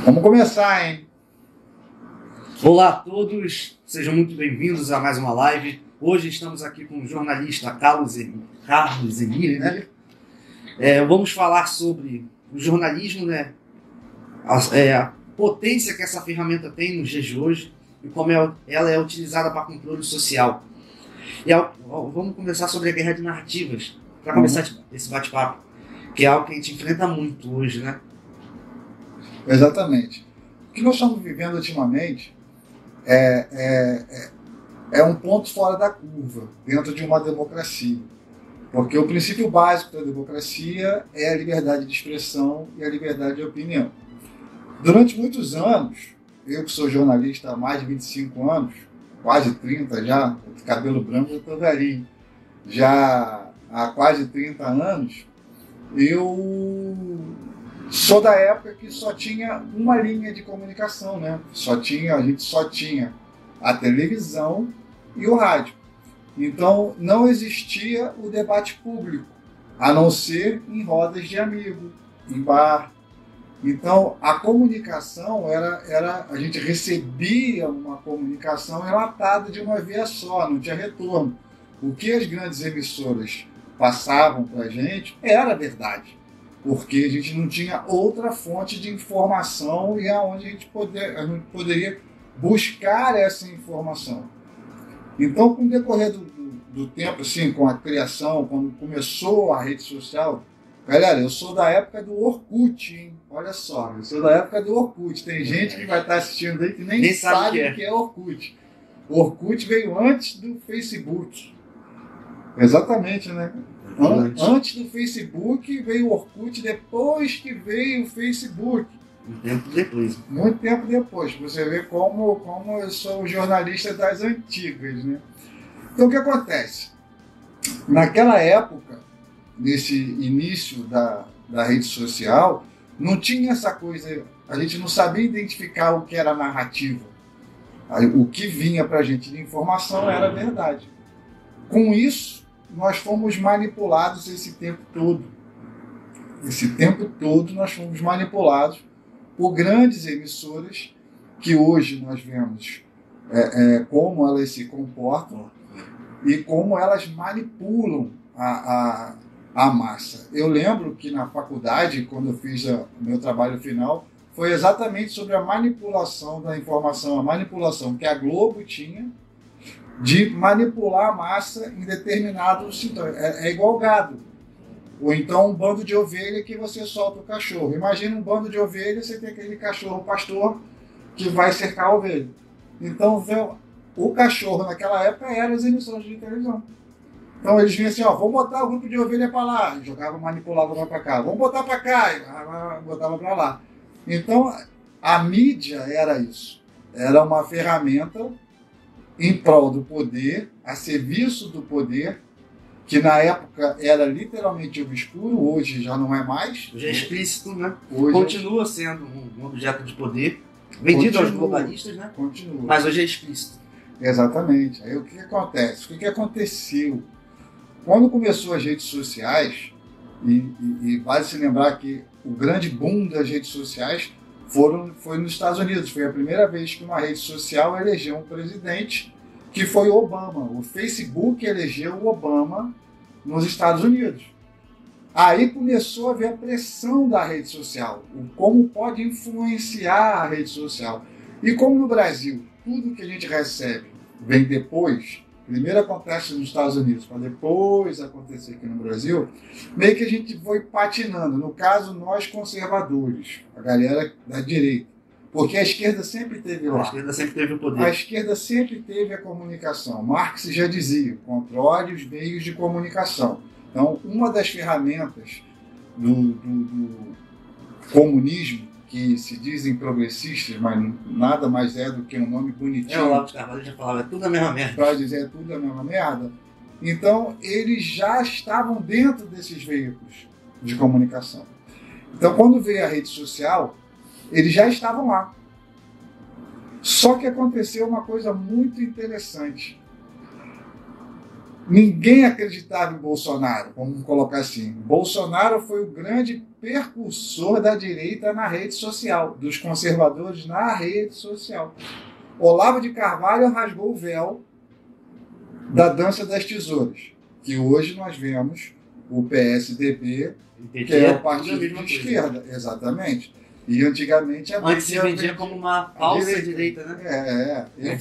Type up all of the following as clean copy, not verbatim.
Vamos começar, hein? Olá a todos, sejam muito bem-vindos a mais uma live. Hoje estamos aqui com o jornalista Carlos Emir, né? Vamos falar sobre o jornalismo, né? A potência que essa ferramenta tem nos dias de hoje e como ela é utilizada para controle social. Vamos conversar sobre a guerra de narrativas, para começar esse bate-papo, que é algo que a gente enfrenta muito hoje, né? Exatamente. O que nós estamos vivendo ultimamente é um ponto fora da curva dentro de uma democracia. Porque o princípio básico da democracia é a liberdade de expressão e a liberdade de opinião. Durante muitos anos, eu que sou jornalista há mais de 25 anos, quase 30 já, cabelo branco eu estou velhinho, já há quase 30 anos, eu sou da época que só tinha uma linha de comunicação, né? A gente só tinha a televisão e o rádio. Então não existia o debate público, a não ser em rodas de amigos, em bar. Então a comunicação a gente recebia uma comunicação enlatada de uma vez só, não tinha retorno. O que as grandes emissoras passavam para a gente era verdade, porque a gente não tinha outra fonte de informação e aonde a gente poderia buscar essa informação. Então, com o decorrer do tempo, assim, com a criação, quando começou a rede social, galera, eu sou da época do Orkut, hein? Olha só, eu sou da época do Orkut. Tem gente que vai estar assistindo aí que nem sabe o que é Orkut. O Orkut veio antes do Facebook. Exatamente, né? Antes do Facebook veio o Orkut, depois que veio o Facebook. Muito tempo depois. Você vê como eu sou jornalista das antigas, né? Então o que acontece? Naquela época, nesse início da rede social, não tinha essa coisa, a gente não sabia identificar o que era narrativa. O que vinha para a gente de informação era verdade. Com isso, nós fomos manipulados esse tempo todo. Esse tempo todo nós fomos manipulados por grandes emissoras que hoje nós vemos como elas se comportam e como elas manipulam a massa. Eu lembro que na faculdade, quando eu fiz o meu trabalho final, foi exatamente sobre a manipulação da informação, a manipulação que a Globo tinha de manipular a massa em determinado sintoma. É igual gado. Ou então um bando de ovelha que você solta o cachorro. Imagina um bando de ovelhas, você tem aquele cachorro pastor que vai cercar a ovelha. Então, o cachorro naquela época eram as emissoras de televisão. Então eles vinham assim, vamos botar o grupo de ovelha para lá, jogavam, manipulavam lá para cá. Vamos botar para cá, e botava para lá. Então, a mídia era isso. Era uma ferramenta em prol do poder, a serviço do poder, que na época era literalmente obscuro, hoje já não é mais. Hoje é explícito, né? Continua sendo um objeto de poder, vendido aos globalistas, né? Continua. Mas hoje é explícito. Exatamente. Aí o que acontece? O que aconteceu? Quando começou as redes sociais, e vale se lembrar que o grande boom das redes sociais foi nos Estados Unidos. Foi a primeira vez que uma rede social elegeu um presidente, que foi o Obama. O Facebook elegeu o Obama nos Estados Unidos. Aí começou a ver a pressão da rede social, como pode influenciar a rede social. E como no Brasil, tudo que a gente recebe vem depois, primeiro acontece nos Estados Unidos, para depois acontecer aqui no Brasil, meio que a gente foi patinando. No caso, nós conservadores, a galera da direita. Porque a esquerda sempre teve lá. A esquerda sempre teve o poder. A esquerda sempre teve a comunicação. Marx já dizia, controle os meios de comunicação. Então, uma das ferramentas do comunismo, que se dizem progressistas, mas nada mais é do que um nome bonitinho. O Olavo de Carvalho já falava, é tudo a mesma merda. Para dizer, tudo a mesma merda. Então, eles já estavam dentro desses veículos de comunicação. Então, quando veio a rede social, eles já estavam lá. Só que aconteceu uma coisa muito interessante. ninguém acreditava em Bolsonaro, vamos colocar assim. Bolsonaro foi o grande percursor da direita na rede social, dos conservadores na rede social. Olavo de Carvalho rasgou o véu da dança das tesouras, que hoje nós vemos o PSDB, que é o partido de esquerda, exatamente. E antigamente antes se vendia como uma falsa direita, né? Eu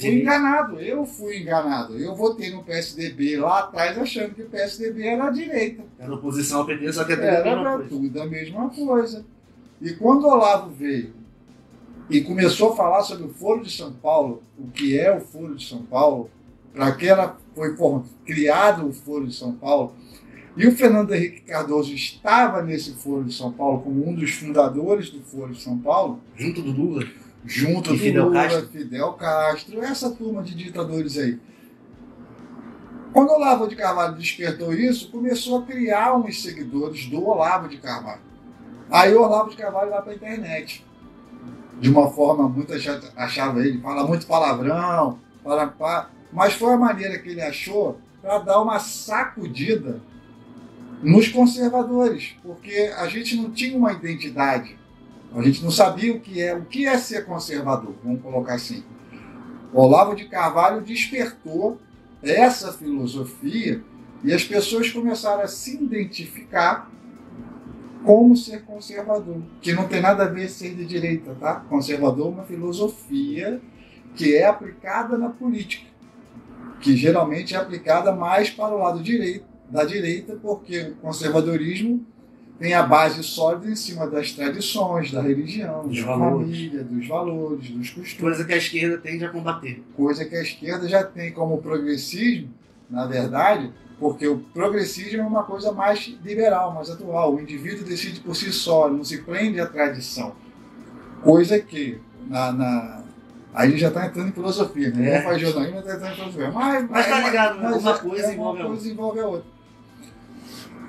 fui enganado. Eu votei no PSDB lá atrás achando que o PSDB era a direita. Era oposição ao PT, só que era tudo a mesma coisa. E quando o Olavo veio e começou a falar sobre o Foro de São Paulo, o que é o Foro de São Paulo, para que foi criado o Foro de São Paulo, e o Fernando Henrique Cardoso estava nesse Foro de São Paulo como um dos fundadores do Foro de São Paulo. Junto do Lula. Junto do Lula, Fidel Castro, essa turma de ditadores aí. Quando o Olavo de Carvalho despertou isso, começou a criar uns seguidores do Olavo de Carvalho. Aí o Olavo de Carvalho vai para a internet. De uma forma, muita gente achava ele, fala muito palavrão, mas foi a maneira que ele achou para dar uma sacudida nos conservadores, porque a gente não tinha uma identidade, a gente não sabia o que é ser conservador, vamos colocar assim. O Olavo de Carvalho despertou essa filosofia e as pessoas começaram a se identificar como ser conservador, que não tem nada a ver ser de direita, tá? Conservador é uma filosofia que é aplicada na política, que geralmente é aplicada mais para o lado da direita, porque o conservadorismo tem a base sólida em cima das tradições, da religião, da família, dos valores, dos costumes. Coisa que a esquerda tende a combater. Coisa que a esquerda já tem como progressismo, na verdade, porque o progressismo é uma coisa mais liberal, mais atual. O indivíduo decide por si só, não se prende à tradição. Coisa que aí a gente já está entrando em filosofia, né? Não faz jornalismo, mas está entrando em filosofia. Mas tá ligado, né? Uma coisa envolve a outra.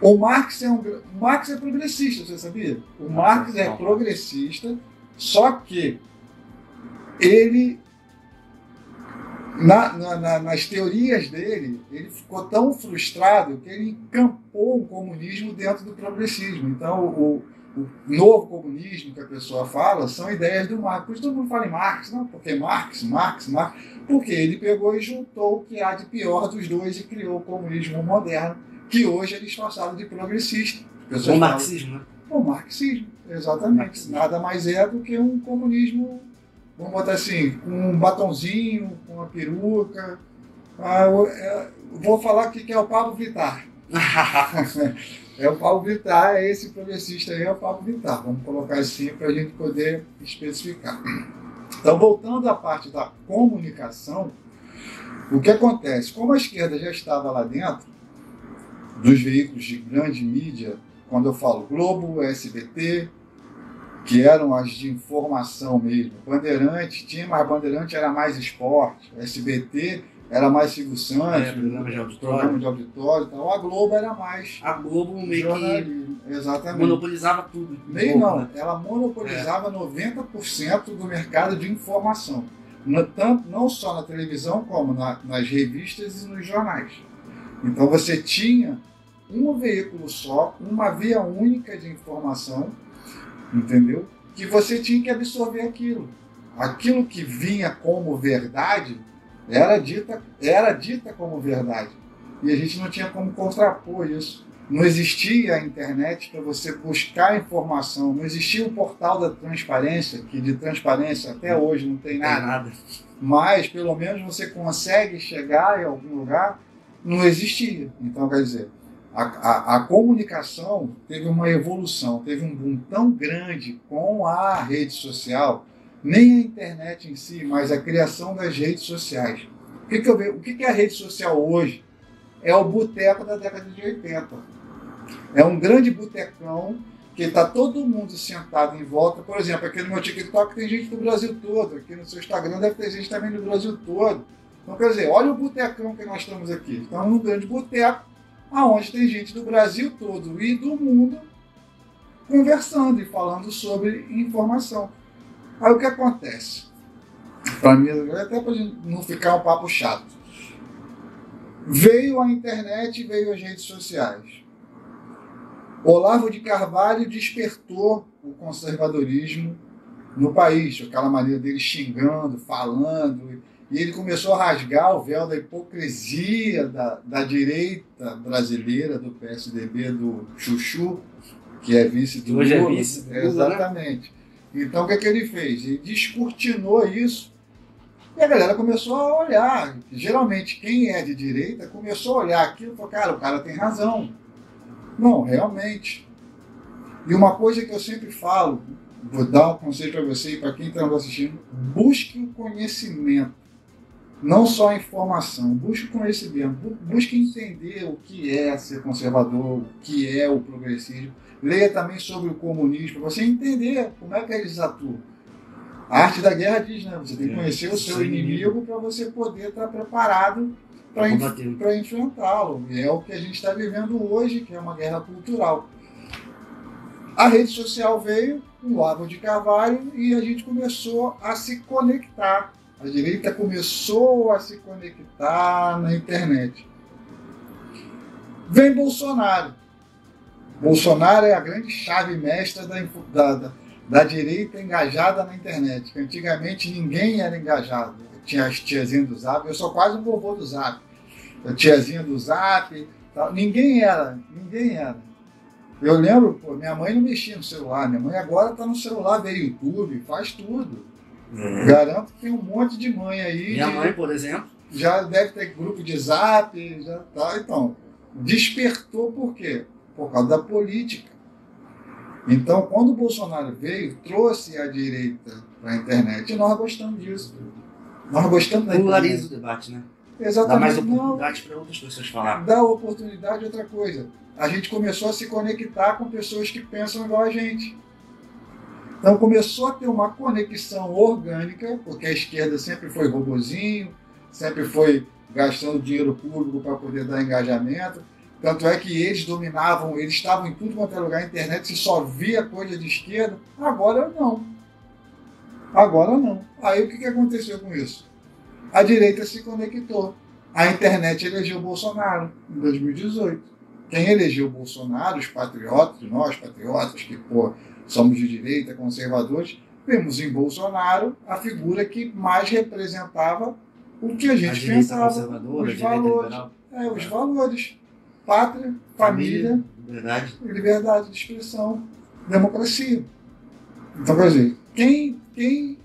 O Marx é progressista, você sabia? O Marx é progressista, só que ele, nas teorias dele, ele ficou tão frustrado que ele encampou o comunismo dentro do progressismo. Então, o novo comunismo que a pessoa fala são ideias do Marx. Por isso todo mundo fala em Marx, não? Porque Marx, porque ele pegou e juntou o que há de pior dos dois e criou o comunismo moderno, que hoje é disfarçado de progressista. O marxismo, né? O marxismo, exatamente. Marxismo. Nada mais é do que um comunismo, vamos botar assim, com um batonzinho, com uma peruca. Vou falar aqui que é o Pablo Vittar. É o Pablo Vittar, esse progressista aí é o Pablo Vittar. Vamos colocar assim para a gente poder especificar. Então, voltando à parte da comunicação, o que acontece? Como a esquerda já estava lá dentro, dos veículos de grande mídia, quando eu falo Globo, SBT, que eram as de informação mesmo. Bandeirante tinha, mas Bandeirante era mais esporte. SBT era mais Silvio Santos, programa de auditório e tal. A Globo era mais a Globo meio que exatamente. monopolizava tudo. Meio não, né? Ela monopolizava 90% do mercado de informação. Não só na televisão, como nas revistas e nos jornais. Então você tinha um veículo só, uma via única de informação, entendeu? Que você tinha que absorver aquilo. Aquilo que vinha como verdade era dita como verdade. E a gente não tinha como contrapor isso. Não existia a internet para você buscar informação, não existia o portal da transparência, que de transparência até hoje não tem nada. Mas pelo menos você consegue chegar em algum lugar. Não existia. Então, quer dizer, a comunicação teve uma evolução, teve um boom tão grande com a rede social, nem a internet em si, mas a criação das redes sociais. O que é a rede social hoje? É o boteco da década de 80. É um grande botecão que está todo mundo sentado em volta. Por exemplo, aqui no meu TikTok tem gente do Brasil todo, aqui no seu Instagram deve ter gente também do Brasil todo. Então, quer dizer, olha o botecão que nós estamos aqui. Estamos num grande boteco, onde tem gente do Brasil todo e do mundo conversando e falando sobre informação. Aí o que acontece? Para mim, até para não ficar um papo chato. Veio a internet e veio as redes sociais. Olavo de Carvalho despertou o conservadorismo no país, aquela maneira dele xingando, falando, e ele começou a rasgar o véu da hipocrisia da direita brasileira, do PSDB, do Chuchu, que é vice do Lula. Hoje é vice do Lula, exatamente. Né? Então, o que ele fez? Ele descortinou isso e a galera começou a olhar. Geralmente, quem é de direita começou a olhar aquilo e falou, cara, o cara tem razão. Não, realmente. E uma coisa que eu sempre falo, vou dar um conselho para você e para quem está nos assistindo, busque o conhecimento. Não só a informação, busque o conhecimento, busque entender o que é ser conservador, o que é o progressismo. Leia também sobre o comunismo, para você entender como é que eles atuam. A arte da guerra diz, né? Você tem que conhecer o seu inimigo para você poder estar preparado para enfrentá-lo. E é o que a gente está vivendo hoje, que é uma guerra cultural. A rede social veio, o Olavo de Carvalho, e a gente começou a se conectar. A direita começou a se conectar na internet. Vem Bolsonaro. Bolsonaro é a grande chave mestra da direita engajada na internet. Que antigamente ninguém era engajado. Tinha as tiazinhas do Zap, eu sou quase um vovô do Zap. A tiazinha do Zap, tal. Ninguém era. Eu lembro, pô, minha mãe não mexia no celular. Minha mãe agora está no celular, vê YouTube, faz tudo. Garanto que tem um monte de mãe aí. Minha mãe, por exemplo. Já deve ter grupo de Zap, já tá. Então, despertou por quê? Por causa da política. Então, quando o Bolsonaro veio, trouxe a direita para a internet. E nós gostamos disso. Nós gostamos da internet. Polariza o debate, né? Exatamente. Dá mais oportunidade para outras pessoas falar. Dá oportunidade outra coisa. A gente começou a se conectar com pessoas que pensam igual a gente. Então começou a ter uma conexão orgânica, porque a esquerda sempre foi robozinho, sempre foi gastando dinheiro público para poder dar engajamento. Tanto é que eles dominavam, eles estavam em tudo quanto é lugar, a internet se só via coisa de esquerda. Agora não. Aí o que aconteceu com isso? A direita se conectou. A internet elegeu Bolsonaro em 2018. Quem elegeu Bolsonaro, os patriotas, nós patriotas, que somos de direita, conservadores, vemos em Bolsonaro a figura que mais representava o que a gente pensava. Os valores. Os valores. Pátria, família, liberdade de expressão, democracia. Então, quer dizer, quem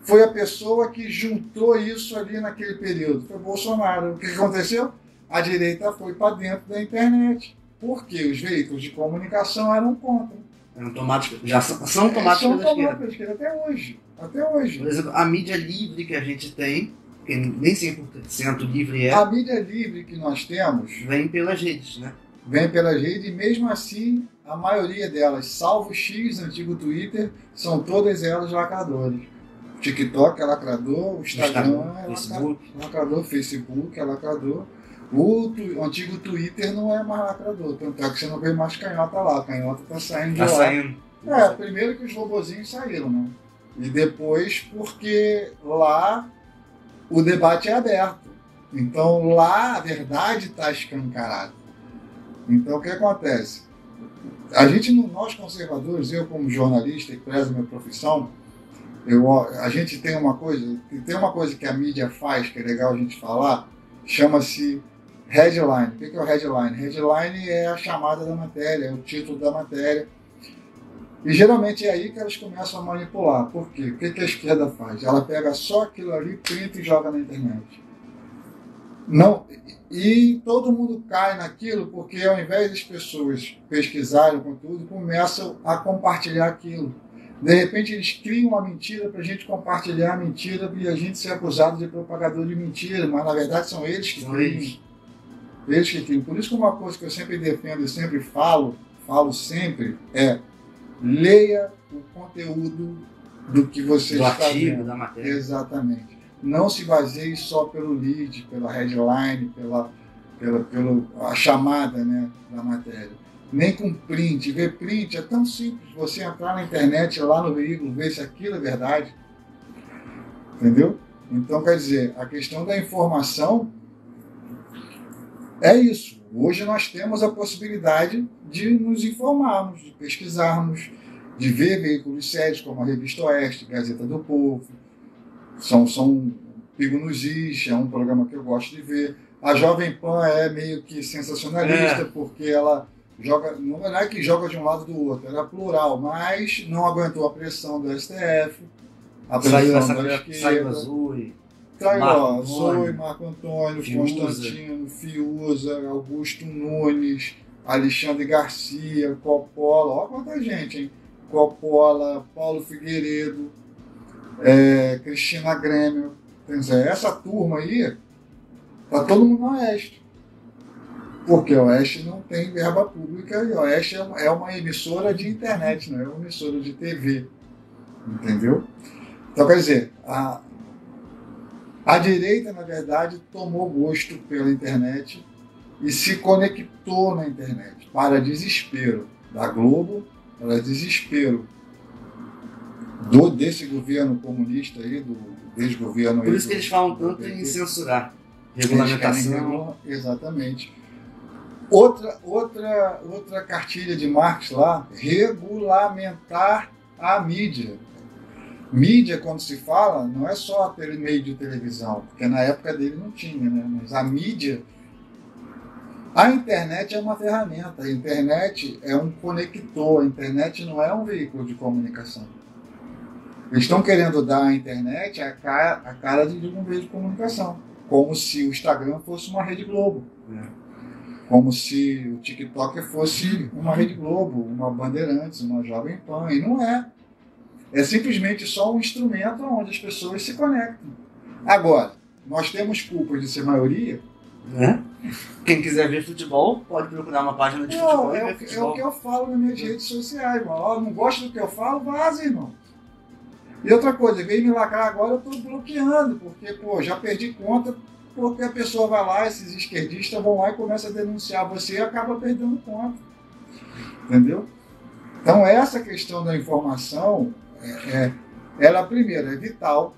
foi a pessoa que juntou isso ali naquele período? Foi Bolsonaro. O que aconteceu? A direita foi para dentro da internet. Porque os veículos de comunicação eram contra. Eram tomados, já são tomados pela esquerda. Até hoje. Por exemplo, a mídia livre que a gente tem, que nem 100% livre é. A mídia livre que nós temos vem pelas redes, né? Vem pelas redes e mesmo assim, a maioria delas, salvo X, antigo Twitter, são todas elas lacradores. TikTok é lacrador, o Instagram é lacrador, Facebook é lacrador. O antigo Twitter não é mais lacrador, tanto é que você não vê mais canhota lá. A canhota está saindo de lá. Saindo. Primeiro que os robozinhos saíram, né? E depois porque lá o debate é aberto. Então lá a verdade está escancarada. Então o que acontece? Nós conservadores, eu como jornalista e prezo minha profissão, a gente tem uma coisa que a mídia faz, que é legal a gente falar, chama-se headline. O que é o headline? Headline é a chamada da matéria, é o título da matéria. E geralmente é aí que elas começam a manipular. Por quê? O que a esquerda faz? Ela pega só aquilo ali, printa e joga na internet. Não, e todo mundo cai naquilo porque ao invés das pessoas pesquisarem o conteúdo, começam a compartilhar aquilo. De repente eles criam uma mentira para a gente compartilhar a mentira e a gente ser acusado de propagador de mentira, mas na verdade são eles que criam. Eles que criam. Por isso que uma coisa que eu sempre defendo e sempre falo sempre, é leia o conteúdo do que você está vendo. Da matéria. Exatamente. Não se baseie só pelo lead, pela headline, pela chamada, né, da matéria. Nem com print. Ver print é tão simples. Você entrar na internet, lá no veículo, ver se aquilo é verdade. Entendeu? Então, quer dizer, a questão da informação É isso. Hoje nós temos a possibilidade de nos informarmos, de pesquisarmos, de ver veículos sérios como a Revista Oeste, Gazeta do Povo, são Pingo nos Is, é um programa que eu gosto de ver. A Jovem Pan é meio que sensacionalista, porque ela joga, não é que joga de um lado do outro, ela é plural, mas não aguentou a pressão do STF, a pressão da esquerda. Saiu Azul. Tá aí, ó, Zoe, Marco Antônio, Fiuza. Constantino, Fiuza, Augusto Nunes, Alexandre Garcia, Coppola, ó quanta gente, hein? Coppola, Paulo Figueiredo, Cristina Grêmio. Quer dizer, essa turma aí, tá todo mundo no Oeste. Porque o Oeste não tem verba pública e o Oeste é uma emissora de internet, não é uma emissora de TV. Entendeu? Então, quer dizer, a direita, na verdade, tomou gosto pela internet e se conectou na internet, para desespero da Globo, para desespero desse governo comunista aí, do desgoverno aí. Por isso que eles falam tanto em censurar, regulamentação. Exatamente. Outra cartilha de Marx lá, regulamentar a mídia. Mídia, quando se fala, não é só aquele meio de televisão, porque na época dele não tinha, né? Mas a mídia, a internet é uma ferramenta, a internet é um conector, a internet não é um veículo de comunicação. Eles estão querendo dar à internet a cara de um veículo de comunicação, como se o Instagram fosse uma Rede Globo, como se o TikTok fosse uma Rede Globo, uma Bandeirantes, uma Jovem Pan, e não é. É simplesmente só um instrumento onde as pessoas se conectam. Agora, nós temos culpa de ser maioria. Quem quiser ver futebol, pode procurar uma página de futebol. É o que eu falo nas minhas redes sociais, irmão. Ó, não gosta do que eu falo, vaza, irmão. E outra coisa, veio me lacrar agora, eu estou bloqueando, porque, já perdi conta, porque a pessoa vai lá, esses esquerdistas vão lá e começam a denunciar você e acaba perdendo conta. Entendeu? Então, essa questão da informação, ela primeiro é vital.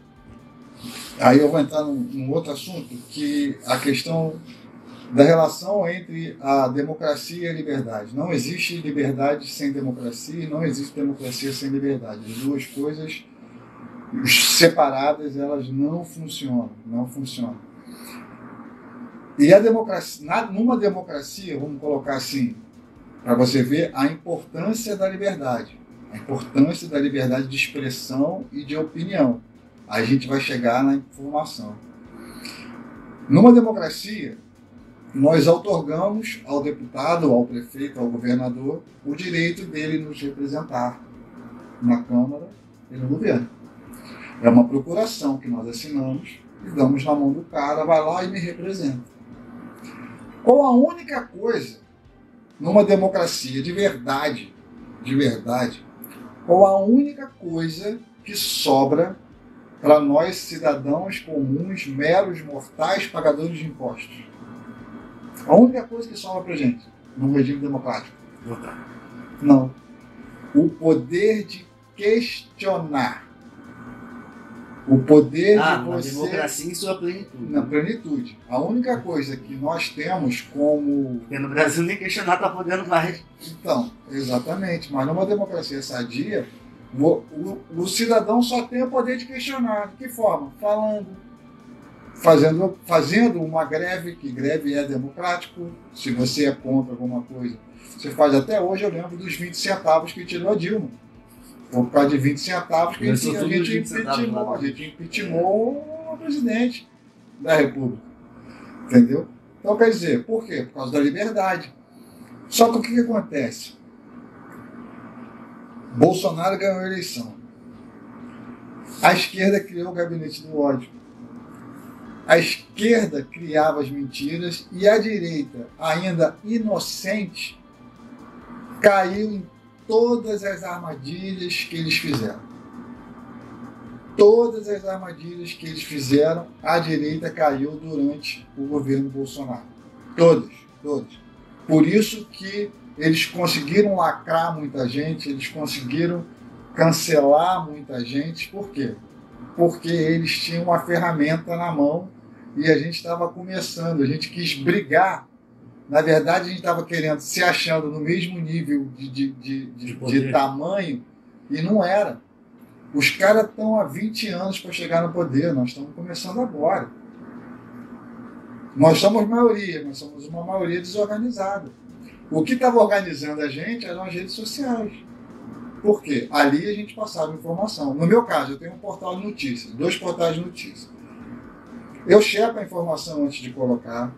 Aí eu vou entrar num outro assunto, que a questão da relação entre a democracia e a liberdade. Não existe liberdade sem democracia e não existe democracia sem liberdade. As duas coisas separadas, elas não funcionam. E a democracia, numa democracia, vamos colocar assim, para você ver a importância da liberdade. A importância da liberdade de expressão e de opinião. Aí a gente vai chegar na informação. Numa democracia, nós outorgamos ao deputado, ao prefeito, ao governador, o direito dele nos representar na Câmara e no governo. É uma procuração que nós assinamos e damos na mão do cara, vai lá e me representa. Ou a única coisa, numa democracia de verdade, ou a única coisa que sobra para nós, cidadãos comuns, meros mortais, pagadores de impostos. A única coisa que sobra para a gente, num regime democrático. Não. O poder de questionar. O poder de você... A democracia em sua plenitude. Na plenitude. A única coisa que nós temos como... Porque no Brasil nem questionar está podendo mais. Então, exatamente. Mas numa democracia sadia, o cidadão só tem o poder de questionar. De que forma? Falando. Fazendo uma greve, que greve é democrático. Se você é contra alguma coisa, você faz. Até hoje eu lembro dos 20 centavos que tirou a Dilma. Por causa de 20 centavos que a gente impeachmentou o presidente da República. Entendeu? Então, quer dizer, por quê? Por causa da liberdade. Só que o que acontece? Bolsonaro ganhou a eleição. A esquerda criou o gabinete do ódio. A esquerda criava as mentiras e a direita, ainda inocente, caiu em todas as armadilhas que eles fizeram. Todas as armadilhas que eles fizeram, a direita caiu durante o governo Bolsonaro. Todas. Por isso que eles conseguiram lacrar muita gente, eles conseguiram cancelar muita gente. Por quê? Porque eles tinham uma ferramenta na mão e a gente estava começando, a gente quis brigar Na verdade, a gente estava querendo, se achando no mesmo nível de tamanho, e não era. Os caras estão há 20 anos para chegar no poder, nós estamos começando agora. Nós somos maioria, nós somos uma maioria desorganizada. O que estava organizando a gente eram as redes sociais. Por quê? Ali a gente passava informação. No meu caso, eu tenho um portal de notícias, 2 portais de notícias. Eu checo a informação antes de colocar.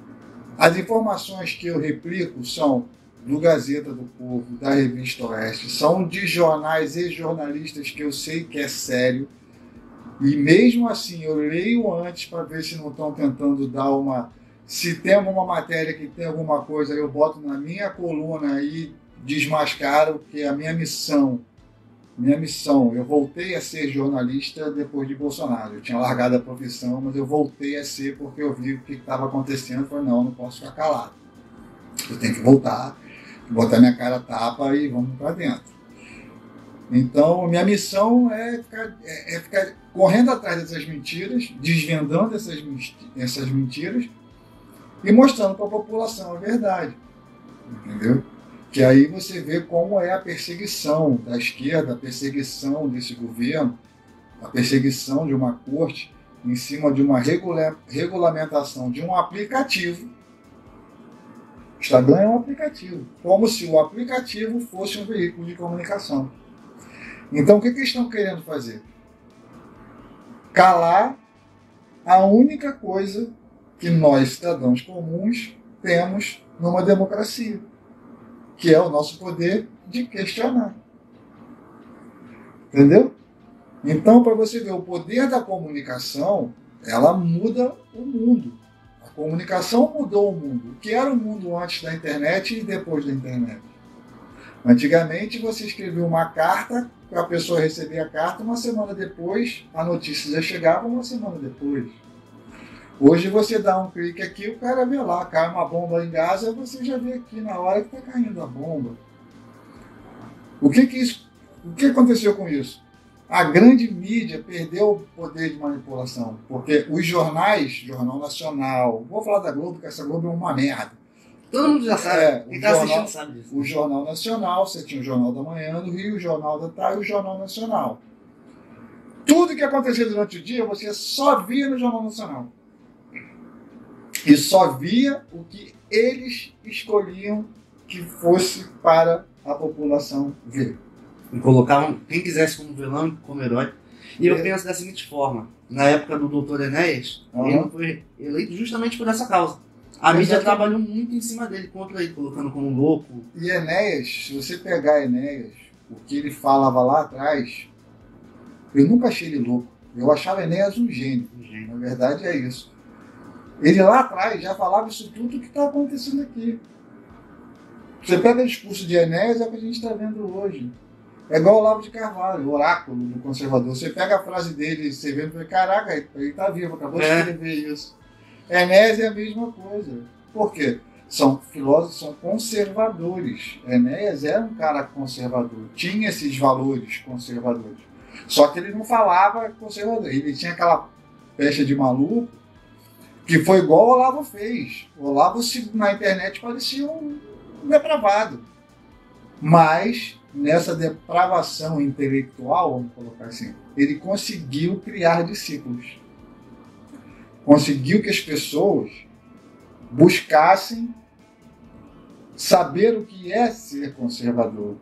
As informações que eu replico são do Gazeta do Povo, da Revista Oeste, são de jornais e jornalistas que eu sei que é sério. E mesmo assim, eu leio antes para ver se não estão tentando dar uma... Se tem alguma matéria que tem alguma coisa, eu boto na minha coluna e desmascaro, que é a minha missão. Eu voltei a ser jornalista depois de Bolsonaro. Eu tinha largado a profissão, mas eu voltei a ser porque eu vi o que estava acontecendo. Eu falei, não posso ficar calado. Eu tenho que voltar, botar minha cara a tapa e vamos para dentro. Então, minha missão é ficar correndo atrás dessas mentiras, desvendando essas mentiras e mostrando para a população a verdade. Entendeu? Que aí você vê como é a perseguição da esquerda, a perseguição desse governo, a perseguição de uma corte em cima de uma regulamentação de um aplicativo. O Instagram é um aplicativo, como se o aplicativo fosse um veículo de comunicação. Então, o que eles estão querendo fazer? Calar a única coisa que nós, cidadãos comuns, temos numa democracia, que é o nosso poder de questionar. Entendeu? Então, para você ver, o poder da comunicação, ela muda o mundo. A comunicação mudou o mundo. O que era o mundo antes da internet e depois da internet? Antigamente, você escrevia uma carta, a pessoa recebia a carta, uma semana depois, a notícia já chegava uma semana depois. Hoje você dá um clique aqui, o cara vê lá, cai uma bomba em Gaza, você já vê aqui na hora que está caindo a bomba. O que aconteceu com isso? A grande mídia perdeu o poder de manipulação, porque os jornais, Jornal Nacional, vou falar da Globo, porque essa Globo é uma merda. Todo mundo já sabe, quem está assistindo sabe disso. O Jornal Nacional, você tinha o Jornal da Manhã no Rio, o Jornal da Tarde e o Jornal Nacional. Tudo que acontecia durante o dia, você só via no Jornal Nacional. E só via o que eles escolhiam que fosse para a população ver. E colocavam quem quisesse como vilão e como herói. E eu penso da seguinte forma: na época do Dr. Enéas, ele não foi eleito justamente por essa causa. A mídia trabalhou muito em cima dele, contra ele, colocando como louco. E Enéas, se você pegar Enéas, o que ele falava lá atrás, eu nunca achei ele louco. Eu achava Enéas um gênio. Na verdade é isso. Ele lá atrás já falava isso tudo que está acontecendo aqui. Você pega o discurso de Enéas, é o que a gente está vendo hoje. É igual o Olavo de Carvalho, o oráculo do conservador. Você pega a frase dele, você vê e fala, caraca, ele está vivo, acabou de escrever isso. Enéas é a mesma coisa. Por quê? São filósofos, são conservadores. Enéas era um cara conservador, tinha esses valores conservadores. Só que ele não falava conservador, ele tinha aquela pecha de maluco, que foi igual o Olavo fez. O Olavo na internet parecia um depravado. Mas, nessa depravação intelectual, vamos colocar assim, ele conseguiu criar discípulos. Conseguiu que as pessoas buscassem saber o que é ser conservador.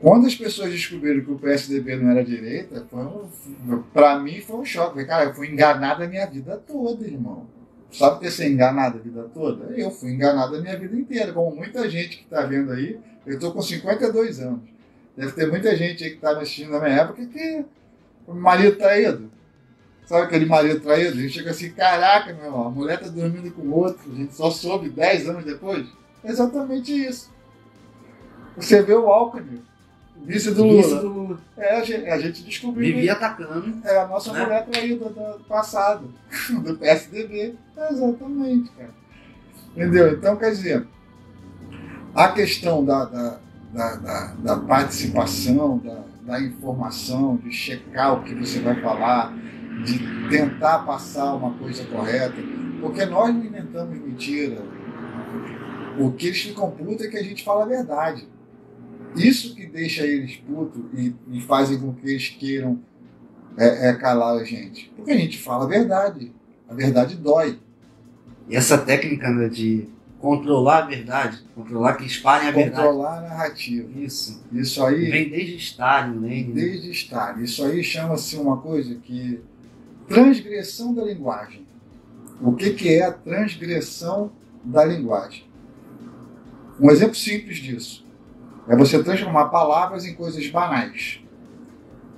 Quando as pessoas descobriram que o PSDB não era direita, para mim foi um choque. Falei, cara, eu fui enganado a minha vida toda, irmão. Sabe o que é ser enganado a vida toda? Eu fui enganado a minha vida inteira, como muita gente que está vendo aí. Eu estou com 52 anos. Deve ter muita gente aí que está me assistindo na minha época que marido traído. Sabe aquele marido traído? A gente chega assim, caraca, meu irmão, a mulher está dormindo com outro, a gente só soube 10 anos depois. É exatamente isso. Você vê o Alckmin, vice do Lula. A gente descobriu. Vivia atacando. É a nossa mulher traída do passado, do PSDB. Exatamente, cara. Entendeu? Então, quer dizer, a questão da participação, da informação, de checar o que você vai falar, de tentar passar uma coisa correta, porque nós não inventamos mentira. O que eles ficam putos é que a gente fala a verdade. Isso que deixa eles putos e fazem com que eles queiram calar a gente. Porque a gente fala a verdade. A verdade dói. E essa técnica, né, de controlar a verdade, controlar que espalhem a verdade. Controlar a narrativa. Isso aí. Vem desde Stalin, né? Desde Stalin. Isso aí chama-se uma coisa que. Transgressão da linguagem. O que é a transgressão da linguagem? Um exemplo simples disso é você transformar palavras em coisas banais.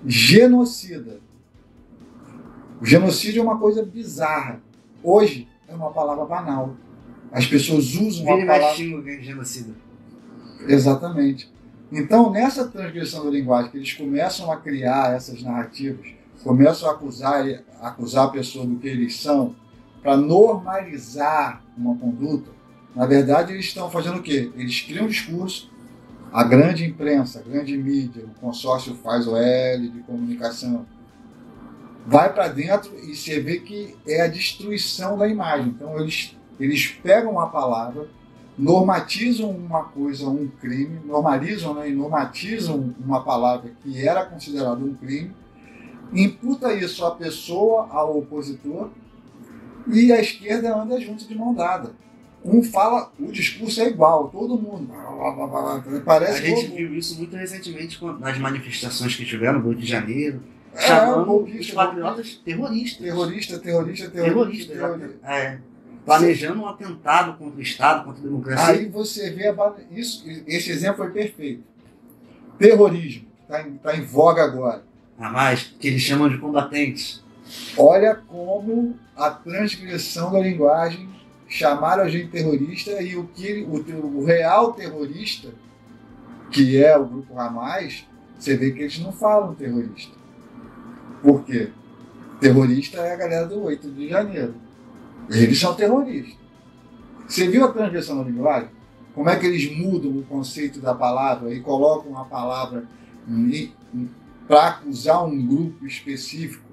Genocida. O genocídio é uma coisa bizarra. Hoje é uma palavra banal. As pessoas usam a palavra... genocida. Exatamente. Então, nessa transgressão da linguagem, que eles começam a criar essas narrativas, começam a acusar a pessoa do que eles são, para normalizar uma conduta, na verdade eles estão fazendo o quê? Eles criam um discurso, a grande imprensa, a grande mídia, o consórcio faz o L de comunicação, vai para dentro e você vê que é a destruição da imagem. Então eles pegam a palavra, normatizam uma coisa, um crime, normalizam, né, e normatizam uma palavra que era considerada um crime, imputa isso à pessoa, ao opositor, e a esquerda anda junto de mão dada. Um fala, o discurso é igual, todo mundo. Parece a gente viu isso muito recentemente nas manifestações que tiveram no Rio de Janeiro, chamando os patriotas terroristas. Terrorista. Planejando um atentado contra o Estado, contra a democracia. Aí você vê esse exemplo foi perfeito. Terrorismo, está em voga agora. Mas que eles chamam de combatentes. Olha como a transgressão da linguagem chamaram a gente terrorista e o real terrorista, que é o grupo Hamas, você vê que eles não falam terrorista. Por quê? Terrorista é a galera do 8 de janeiro. Eles são terroristas. Você viu a transgressão da linguagem? Como é que eles mudam o conceito da palavra e colocam a palavra para acusar um grupo específico?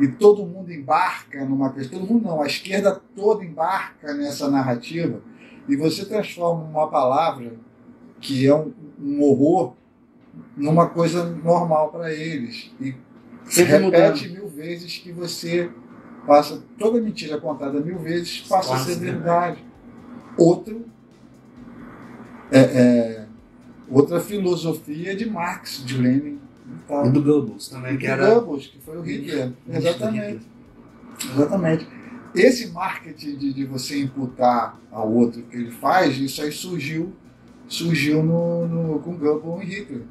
E todo mundo embarca numa questão, todo mundo não, a esquerda toda embarca nessa narrativa e você transforma uma palavra que é um horror numa coisa normal para eles. E repete 1000 vezes que você passa, toda mentira contada 1000 vezes passa a ser verdade. Outra filosofia de Marx, de Lenin. E do Goebbels também, que era... Goebbels, que foi o Hitler. Exatamente. Esse marketing de você imputar ao outro o que ele faz, isso aí surgiu com Goebbels e Hitler.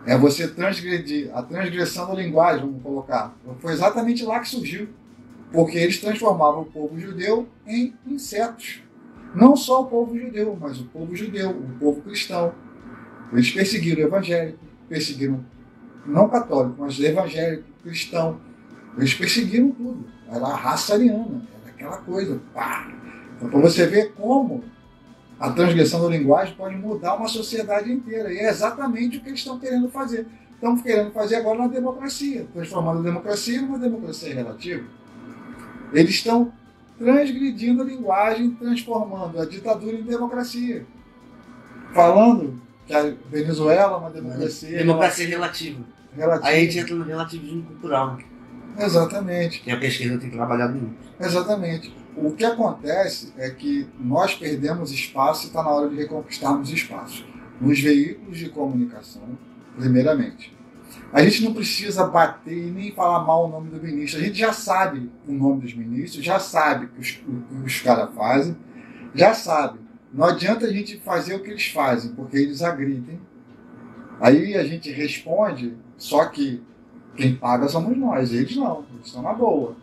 É você transgredir, a transgressão da linguagem, vamos colocar. Foi exatamente lá que surgiu. Porque eles transformavam o povo judeu em insetos. Não só o povo judeu, mas o povo judeu, o povo cristão. Eles perseguiram o evangélico, perseguiram não católico, mas evangélico, cristão. Eles perseguiram tudo. Era a raça ariana, era aquela coisa. Pá. Então, para você ver como a transgressão da linguagem pode mudar uma sociedade inteira. E é exatamente o que eles estão querendo fazer. Estão querendo fazer agora na democracia, transformando a democracia numa democracia relativa. Eles estão transgredindo a linguagem, transformando a ditadura em democracia. Falando que a Venezuela é uma democracia... Democracia relativa. Aí a gente entra no relativismo cultural. Exatamente. Que é o que a esquerda tem trabalhado muito. Exatamente. O que acontece é que nós perdemos espaço e está na hora de reconquistarmos espaço. Nos veículos de comunicação, primeiramente. A gente não precisa bater e nem falar mal o nome do ministro. A gente já sabe o nome dos ministros, já sabe o que os caras fazem, já sabe. Não adianta a gente fazer o que eles fazem, porque eles agridem. Aí a gente responde, só que quem paga somos nós, eles não, eles estão na boa.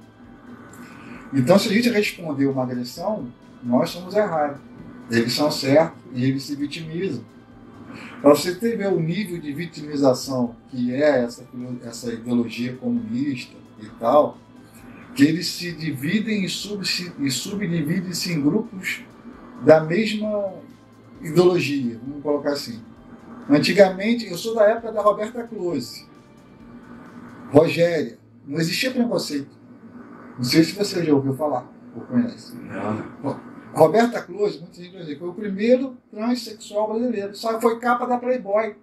Então, se a gente responder uma agressão, nós somos errados. Eles são certos e eles se vitimizam. Para você ver o nível de vitimização que é essa ideologia comunista e tal, que eles se dividem e subdividem-se em grupos da mesma ideologia, vamos colocar assim. Antigamente, eu sou da época da Roberta Close, Rogéria, não existia preconceito. Não sei se você já ouviu falar ou conhece. Não. Roberta Close, muita gente vai dizer, foi o primeiro transexual brasileiro. Só foi capa da Playboy.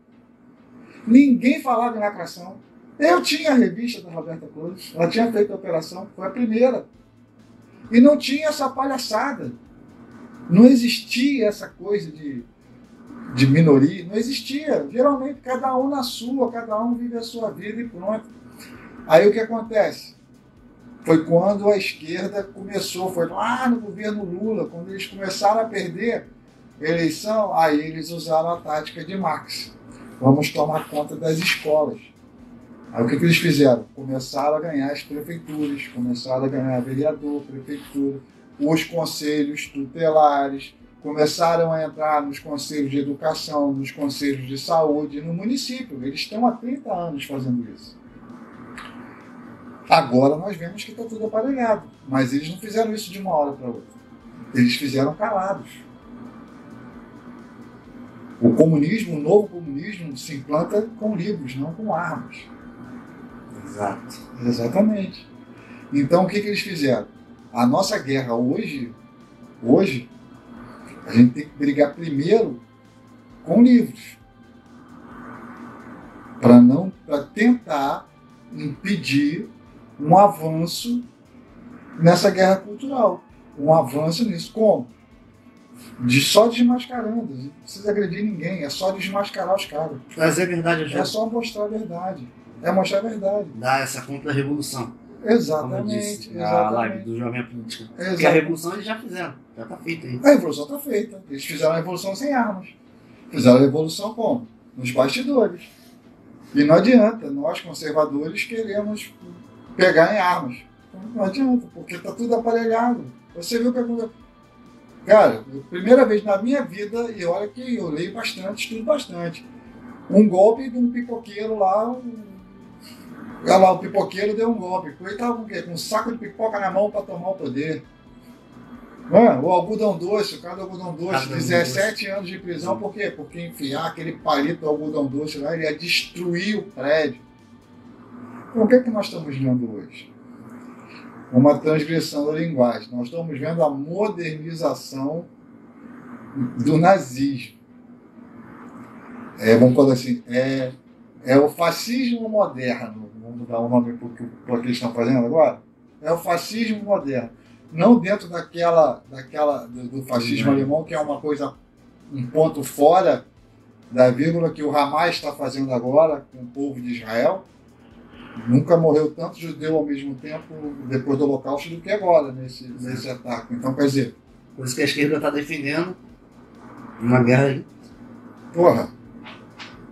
Ninguém falava em lacração. Eu tinha a revista da Roberta Close, ela tinha feito a operação, foi a primeira. E não tinha essa palhaçada. Não existia essa coisa de minoria, não existia. Geralmente, cada um na sua, cada um vive a sua vida e pronto. Aí o que acontece? Foi quando a esquerda começou, foi lá no governo Lula, quando eles começaram a perder a eleição, aí eles usaram a tática de Marx. Vamos tomar conta das escolas. Aí o que eles fizeram? Começaram a ganhar as prefeituras, começaram a ganhar vereador, prefeitura, os conselhos tutelares, começaram a entrar nos conselhos de educação, nos conselhos de saúde, no município. Eles estão há 30 anos fazendo isso. Agora nós vemos que está tudo aparelhado, mas eles não fizeram isso de uma hora para outra. Eles fizeram calados. O comunismo, o novo comunismo, se implanta com livros, não com armas. Exato. Exatamente. Então o que eles fizeram? A nossa guerra hoje, a gente tem que brigar primeiro com livros. Para tentar impedir um avanço nessa guerra cultural. Um avanço nisso. Como? Só desmascarando. Não precisa agredir ninguém. É só desmascarar os caras. Trazer a verdade a jogo. É só mostrar a verdade. É mostrar a verdade. Dar essa contra-revolução. Exatamente. Como a live do Jovem Política. Exatamente. Porque a revolução eles já fizeram. Já está feita aí. A revolução está feita. Eles fizeram a revolução sem armas. Fizeram a revolução como? Nos bastidores. E não adianta. Nós, conservadores, queremos pegar em armas. Não adianta, porque está tudo aparelhado. Você viu que aconteceu? Cara, primeira vez na minha vida, e olha que eu leio bastante, estudo bastante, um golpe de um pipoqueiro lá, olha lá, o pipoqueiro deu um golpe. Ele estava com o quê? Com um saco de pipoca na mão para tomar o poder. O algodão doce, o cara do algodão doce, 17 anos de prisão, por quê? Porque enfiar aquele palito do algodão doce lá, ele ia destruir o prédio. Então, o que é que nós estamos vendo hoje? Uma transgressão da linguagem. Nós estamos vendo a modernização do nazismo. Vamos falar assim, é o fascismo moderno. Vamos dar um nome para o que eles estão fazendo agora? É o fascismo moderno. Não dentro do fascismo alemão, que é uma coisa, um ponto fora da vírgula que o Hamas está fazendo agora com o povo de Israel. Nunca morreu tanto judeu ao mesmo tempo depois do Holocausto do que agora, nesse ataque. Então, quer dizer... Por isso que a esquerda está defendendo uma guerra aí. Porra,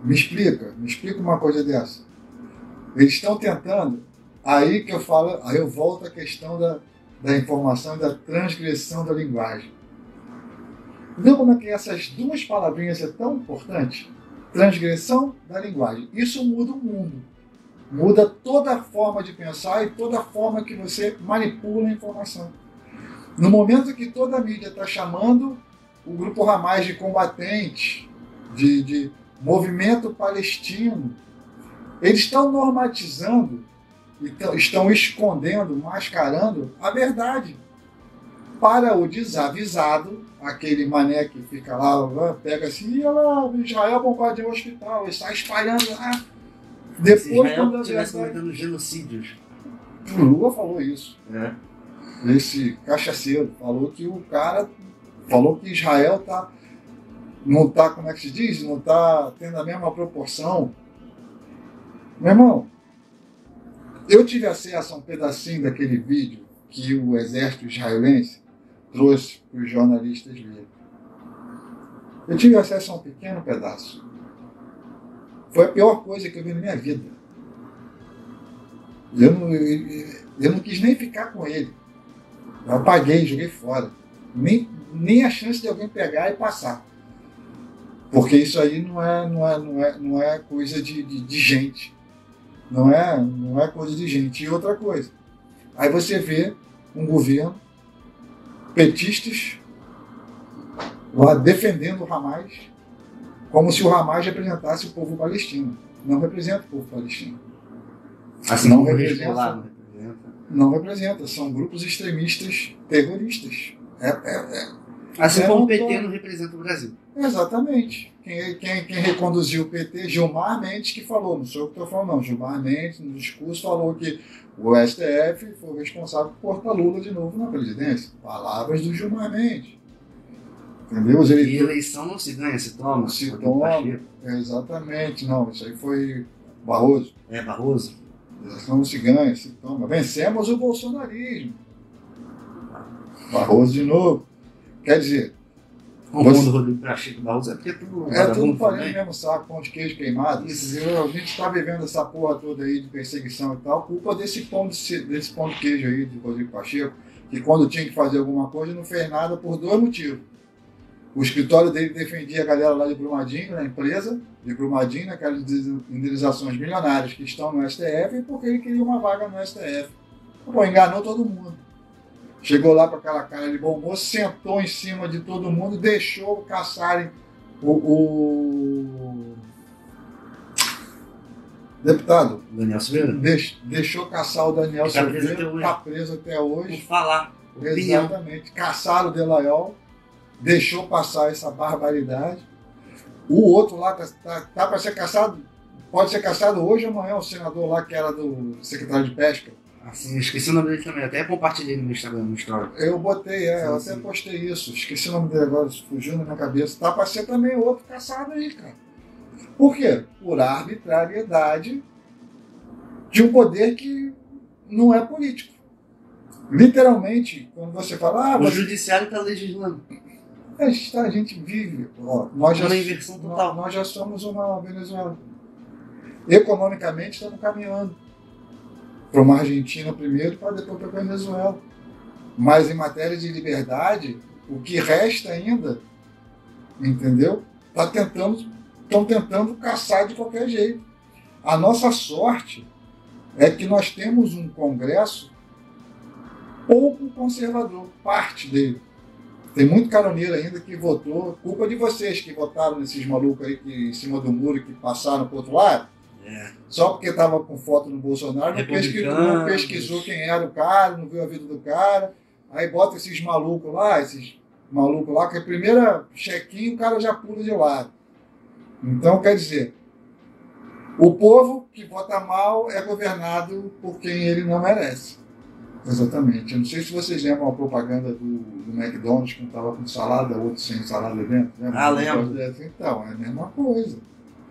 me explica uma coisa dessa. Eles estão tentando, aí que eu falo, aí eu volto à questão da informação e da transgressão da linguagem. Entendeu como é que essas duas palavrinhas são tão importantes? Transgressão da linguagem. Isso muda o mundo. Muda toda a forma de pensar e toda a forma que você manipula a informação. No momento que toda a mídia está chamando o grupo Hamas de combatente, de movimento palestino, eles estão normatizando, estão escondendo, mascarando a verdade. Para o desavisado, aquele mané que fica lá, pega assim, olha lá, Israel bombardeou o hospital, e sai espalhando lá. Depois, se Israel quando estivesse cometendo genocídios. O Lula falou isso. Esse cachaceiro falou que o cara falou que Israel não está, como é que se diz? Não está tendo a mesma proporção. Meu irmão, eu tive acesso a um pedacinho daquele vídeo que o exército israelense trouxe para os jornalistas verem. Eu tive acesso a um pequeno pedaço. Foi a pior coisa que eu vi na minha vida. Eu não quis nem ficar com ele. Eu apaguei, joguei fora. Nem a chance de alguém pegar e passar. Porque isso aí não é coisa de gente. Não é coisa de gente. E outra coisa. Aí você vê um governo, petistas, lá defendendo o Hamas, como se o Hamas representasse o povo palestino. Não representa o povo palestino. Assim não como representa, não representa. Não representa. São grupos extremistas terroristas. Assim como o PT não representa o Brasil. Exatamente. Quem reconduziu o PT, Gilmar Mendes, que falou, não sou eu que estou falando, não. Gilmar Mendes, no discurso, falou que o STF foi o responsável por cortar Lula de novo na presidência. Palavras do Gilmar Mendes. Entendeu? E eleição não se ganha, se toma. Se toma. Exatamente, não. Isso aí foi Barroso. Barroso. Eleição não se ganha, se toma. Vencemos o bolsonarismo. Barroso de novo. Quer dizer, o mundo Rodrigo Pacheco Barroso é porque tudo. É tudo farinha mesmo, saco, pão de queijo queimado. Entendeu? A gente está vivendo essa porra toda aí de perseguição e tal, culpa desse pão de queijo aí de Rodrigo Pacheco, que quando tinha que fazer alguma coisa não fez nada por dois motivos. O escritório dele defendia a galera lá de Brumadinho, na empresa de Brumadinho, aquelas indenizações milionárias que estão no STF, porque ele queria uma vaga no STF. Pô, enganou todo mundo. Chegou lá com aquela cara de bom moço, sentou em cima de todo mundo e deixou caçarem o deputado. Daniel Silveira? Deixou caçar o Daniel Silveira, está preso até hoje. Por falar. Exatamente. Caçaram o Delaiol, deixou passar essa barbaridade. O outro lá tá para ser caçado, pode ser caçado hoje ou amanhã, o senador lá que era do secretário de Pesca. Assim, esqueci o nome dele também, até compartilhei no Instagram, no Story. Eu botei, eu até postei isso, esqueci o nome dele agora, fugiu na minha cabeça. Tá para ser também outro caçado aí, cara. Por quê? Por arbitrariedade de um poder que não é político. Literalmente, quando você fala... o judiciário está legislando. A gente vive... nós já somos uma Venezuela. Economicamente, estamos caminhando para uma Argentina primeiro, para depois para a Venezuela. Mas em matéria de liberdade, o que resta ainda, entendeu? Estão tentando caçar de qualquer jeito. A nossa sorte é que nós temos um Congresso pouco conservador, parte dele. Tem muito caroneiro ainda que votou, culpa de vocês que votaram nesses malucos aí que, em cima do muro que passaram para o outro lado. Só porque estava com foto no Bolsonaro, não pesquisou quem era o cara, não viu a vida do cara. Aí bota esses malucos lá, que a primeira check-in o cara já pula de lado. Então, quer dizer, o povo que vota mal é governado por quem ele não merece. Exatamente. Eu não sei se vocês lembram a propaganda do McDonald's, que um estava com salada, outro sem salada dentro. Lembro. Então, é a mesma coisa.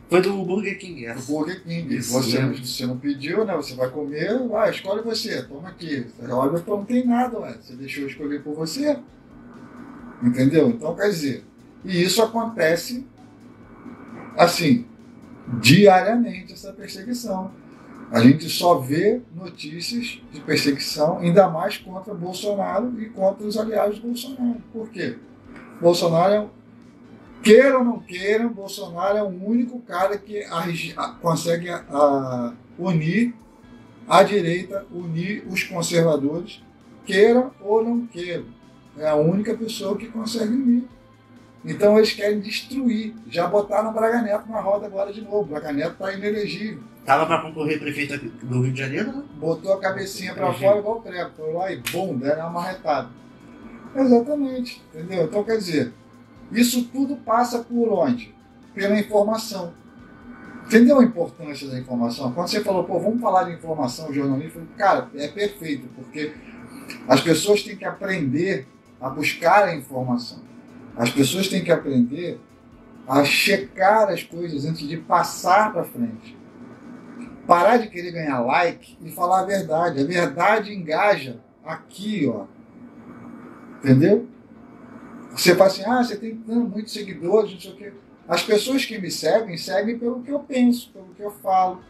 Foi do Burger King, essa. Do Burger King. Você não pediu, né? Você vai comer, escolhe você, toma aqui. Olha, não tem nada, você deixou eu escolher por você. Entendeu? Então, quer dizer, e isso acontece, assim, diariamente, essa perseguição. A gente só vê notícias de perseguição, ainda mais contra Bolsonaro e contra os aliados do Bolsonaro. Por quê? Bolsonaro, queiram ou não queiram, Bolsonaro é o único cara que consegue unir a direita, unir os conservadores, queiram ou não queiram. É a única pessoa que consegue unir. Então eles querem destruir. Já botaram o Braga Neto na roda agora de novo. O Braga Neto está inelegível. Estava para concorrer prefeito do Rio de Janeiro, né? Botou a cabecinha para fora igual o treco. Foi lá e bum, deram uma marretada. Exatamente. Entendeu? Então quer dizer, isso tudo passa por onde? Pela informação. Entendeu a importância da informação? Quando você falou, vamos falar de informação, jornalismo, cara, é perfeito, porque as pessoas têm que aprender a buscar a informação. As pessoas têm que aprender a checar as coisas antes de passar para frente. Parar de querer ganhar like e falar a verdade. A verdade engaja aqui, ó. Entendeu? Você fala assim, você tem muitos seguidores, não sei o quê. As pessoas que me seguem pelo que eu penso, pelo que eu falo.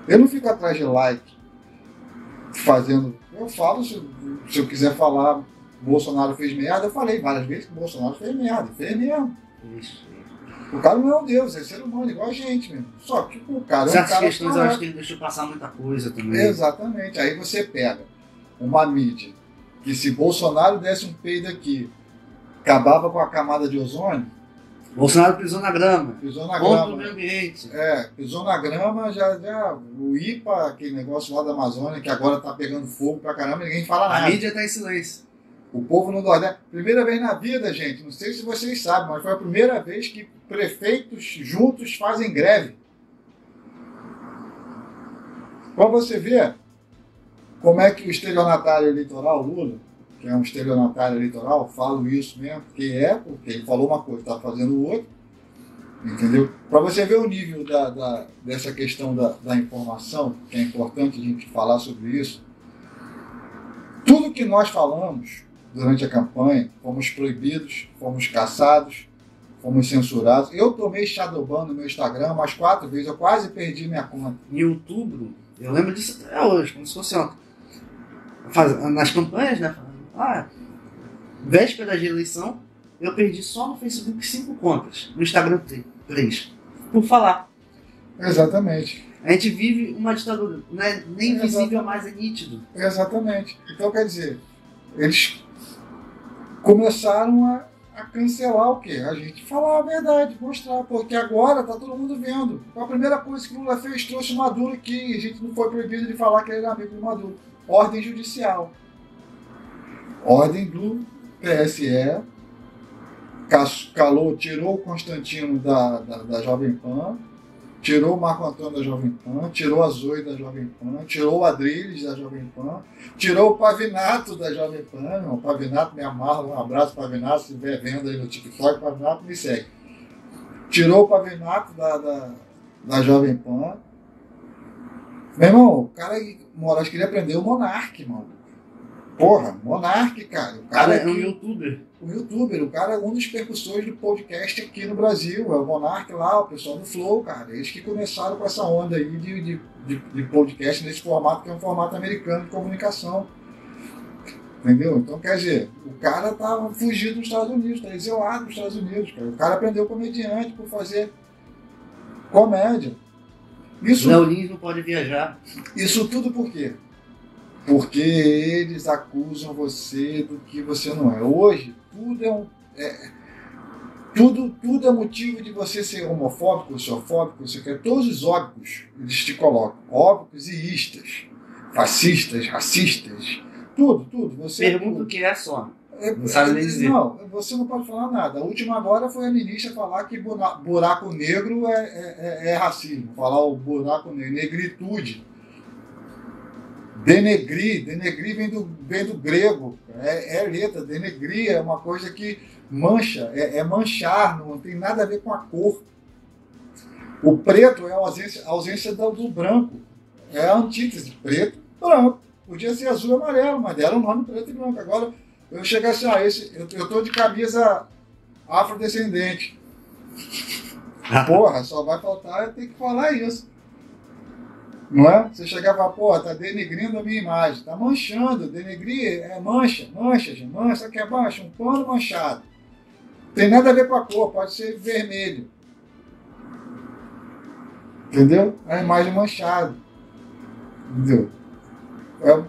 Eu não fico atrás de like fazendo... Eu falo, se eu quiser falar Bolsonaro fez merda, eu falei várias vezes que Bolsonaro fez merda. Fez mesmo. Isso. O cara não é um deus, é ser humano, igual a gente mesmo. Só que o cara é um cara... Certas questões eu acho que ele deixou passar muita coisa também. Exatamente. Aí você pega uma mídia que se Bolsonaro desse um peido aqui, acabava com a camada de ozônio. Bolsonaro pisou na grama. Pisou na grama. Contra o meio ambiente. Pisou na grama, já o IPA, aquele negócio lá da Amazônia, que agora tá pegando fogo pra caramba, ninguém fala nada. A mídia tá em silêncio. O povo no Nordeste. Primeira vez na vida, gente. Não sei se vocês sabem, mas foi a primeira vez que prefeitos juntos fazem greve. Para você ver como é que o estelionatário eleitoral, Lula, que é um estelionatário eleitoral, falo isso mesmo, porque ele falou uma coisa, está fazendo outra, entendeu? Para você ver o nível dessa questão da informação, que é importante a gente falar sobre isso. Tudo que nós falamos durante a campanha, fomos proibidos, fomos caçados, fomos censurados. Eu tomei shadowban no meu Instagram umas 4 vezes, eu quase perdi minha conta. Em outubro, eu lembro disso até hoje, como se fosse ontem. Nas campanhas, né? Véspera de eleição, eu perdi só no Facebook 5 contas, no Instagram 3, por falar. Exatamente. A gente vive uma ditadura, não é nem visível, mas é nítido. Exatamente. Então, quer dizer, eles começaram a cancelar o quê? A gente falar a verdade, mostrar, porque agora está todo mundo vendo. A primeira coisa que o Lula fez, trouxe o Maduro aqui, a gente não foi proibido de falar que ele era amigo do Maduro. Ordem judicial. Ordem do TSE, tirou o Constantino da Jovem Pan, tirou o Marco Antônio da Jovem Pan, tirou a Zoe da Jovem Pan, tirou o Adriles da Jovem Pan, tirou o Pavinato da Jovem Pan. O Pavinato me amarra, um abraço, Pavinato, se estiver vendo aí no TikTok, Pavinato me segue. Tirou o Pavinato da Jovem Pan. Meu irmão, o cara Moraes queria prender o Monark, mano. Porra, Monark, cara. O cara é um youtuber. O cara é um dos percussores do podcast aqui no Brasil. É o Monark lá, o pessoal do Flow, cara. Eles que começaram com essa onda aí de podcast nesse formato, que é um formato americano de comunicação. Entendeu? Então, quer dizer, o cara tá fugindo dos Estados Unidos, tá exilado nos Estados Unidos, cara. O cara aprendeu comediante por fazer comédia. Léo Lins não pode viajar. Isso tudo por quê? Porque eles acusam você do que você não é. Hoje, tudo é motivo de você ser homofóbico, sociofóbico, você quer todos os óbicos, eles te colocam. Óbicos e istas, fascistas, racistas, tudo. Você pergunta o que é só. Não sabe nem dizer. Não, você não pode falar nada. A última agora foi a ministra falar que buraco negro é racismo. Falar o buraco negro, negritude. Denegrir vem do grego, é letra. Denegrir é uma coisa que mancha, é manchar, não tem nada a ver com a cor. O preto é a ausência do branco, é a antítese, preto, branco. Podia ser azul e amarelo, mas deram o nome preto e branco. Agora eu chego assim, eu estou de camisa afrodescendente. Porra, só vai faltar eu ter que falar isso. Não é? Você chegar e falar, pô, tá denegrindo a minha imagem, tá manchando, denegrir é mancha, gente, mancha, que é mancha, um pano manchado. Tem nada a ver com a cor, pode ser vermelho. Entendeu? A imagem manchada. Entendeu?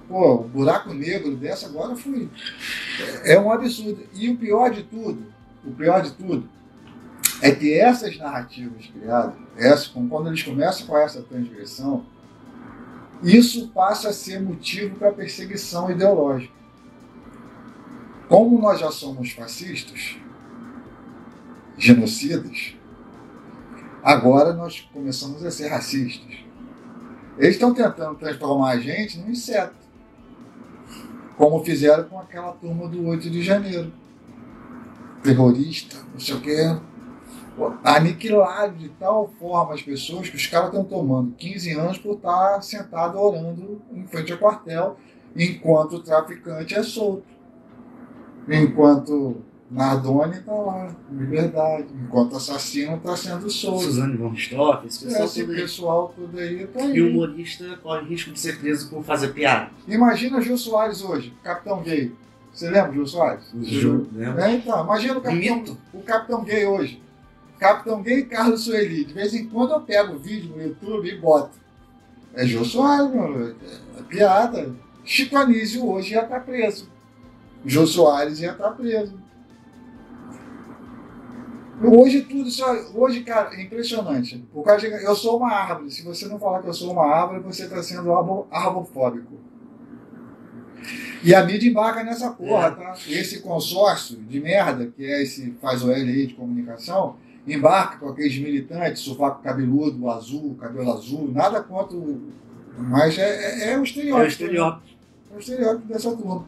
O buraco negro dessa agora foi. É um absurdo. E o pior de tudo, é que essas narrativas criadas, quando eles começam com essa transgressão, isso passa a ser motivo para perseguição ideológica. Como nós já somos fascistas, genocidas, agora nós começamos a ser racistas. Eles estão tentando transformar a gente num inseto, como fizeram com aquela turma do 8 de janeiro. Terrorista, não sei o quê. Aniquilar de tal forma as pessoas que os caras estão tomando 15 anos por estar sentado orando em frente ao quartel, enquanto o traficante é solto. Enquanto Nardoni está lá, em liberdade. Enquanto o assassino está sendo solto. Suzane von Richthofen, esse pessoal tudo aí tá aí. E o humorista corre risco de ser preso por fazer piada. Imagina Jô Soares hoje, Capitão Gay. Você lembra do Jô Soares? Lembra. Então, imagina o Capitão Gay hoje. Capitão Gay e Carlos Sueli. De vez em quando eu pego o vídeo no YouTube e boto. É Jô Soares, mano. É piada. Chico Anísio hoje ia estar preso. Jô Soares ia estar preso. Hoje, cara, é impressionante. O cara chega, eu sou uma árvore. Se você não falar que eu sou uma árvore, você está sendo arbofóbico. E a mídia embarca nessa porra, tá? Esse consórcio de merda, que é esse faz OL aí de comunicação, embarca com aqueles militantes, sovaco cabeludo, azul, cabelo azul, nada contra o... Mas é o estereótipo. É o estereótipo. Né? É o estereótipo dessa turma.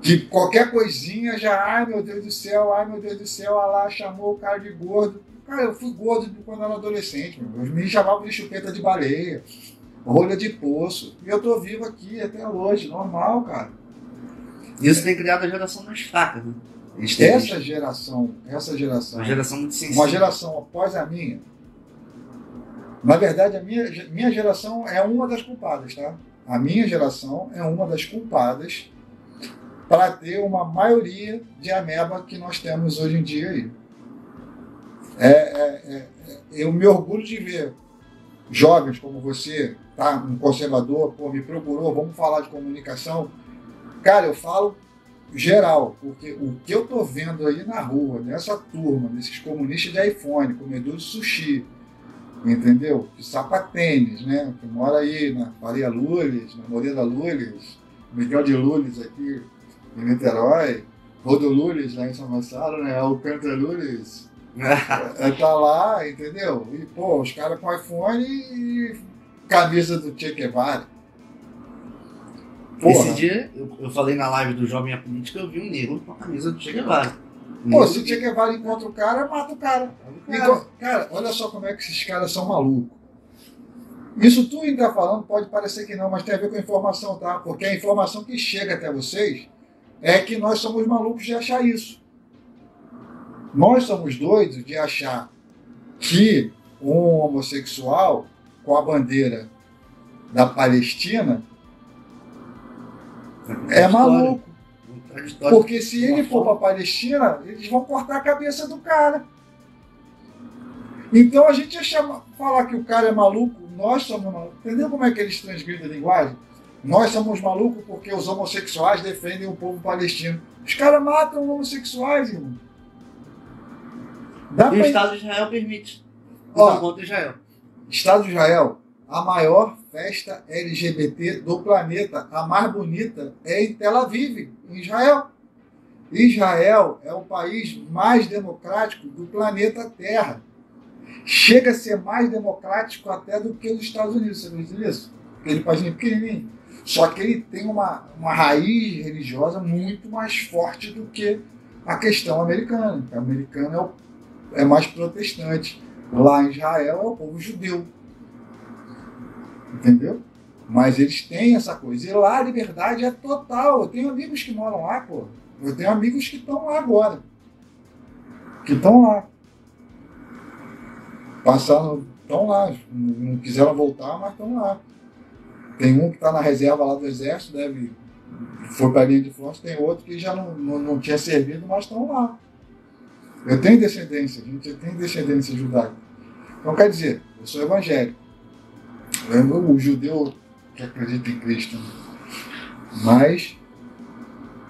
Que qualquer coisinha já, ai meu Deus do céu, olha lá, chamou o cara de gordo. Cara, eu fui gordo quando era adolescente, meu. Os me chamavam de chupeta de baleia, rolha de poço. E eu tô vivo aqui até hoje, normal, cara. Isso tem criado a geração mais fraca, né? Essa geração. Uma geração muito sensível. Uma geração após a minha. Na verdade, a minha geração é uma das culpadas, tá? A minha geração é uma das culpadas para ter uma maioria de ameba que nós temos hoje em dia aí. Eu me orgulho de ver jovens como você, tá? Um conservador, pô, me procurou, vamos falar de comunicação. Cara, eu falo geral, porque o que eu tô vendo aí na rua, nessa turma, desses comunistas de iPhone, comedor de sushi, entendeu? De sapatênis, né? Que mora aí na Faria Lules, na Moreira Lules, Miguel de Lules aqui em Niterói, Rodo Lules lá em São Gonçalo, né? Alcântara Lules. Tá lá, entendeu? E, pô, os caras com iPhone e camisa do Che Guevara. Porra. Esse dia, eu falei na live do Jovem a Política, eu vi um negro com a camisa do Che Guevara. Pô, se o Che Guevara encontra o cara, mata o cara. Então, cara, olha só como é que esses caras são malucos. Isso tudo que está falando pode parecer que não, mas tem a ver com a informação, tá? Porque a informação que chega até vocês é que nós somos malucos de achar isso. Nós somos doidos de achar que um homossexual com a bandeira da Palestina é maluco. Porque se ele for para a Palestina, eles vão cortar a cabeça do cara. Então a gente falar que o cara é maluco, nós somos malucos. Entendeu como é que eles transgridem a linguagem? Nós somos malucos porque os homossexuais defendem o povo palestino. Os caras matam homossexuais, irmão. E o Estado de Israel permite. Contra Israel. Estado de Israel, a maior festa LGBT do planeta, a mais bonita, é em Tel Aviv, em Israel. Israel é o país mais democrático do planeta Terra. Chega a ser mais democrático até do que os Estados Unidos, você acredita nisso? Aquele país pequenininho. Só que ele tem uma raiz religiosa muito mais forte do que a questão americana. O americano é mais protestante. Lá em Israel é o povo judeu. Entendeu? Mas eles têm essa coisa. E lá a liberdade é total. Eu tenho amigos que moram lá, pô. Eu tenho amigos que estão lá agora. Que estão lá. Estão lá. Não quiseram voltar, mas estão lá. Tem um que está na reserva lá do Exército, foi para a linha de fronte. Tem outro que já não tinha servido, mas estão lá. Eu tenho descendência, a gente tem descendência judaica. Então, quer dizer, eu sou evangélico. O judeu que acredita em Cristo. Mas,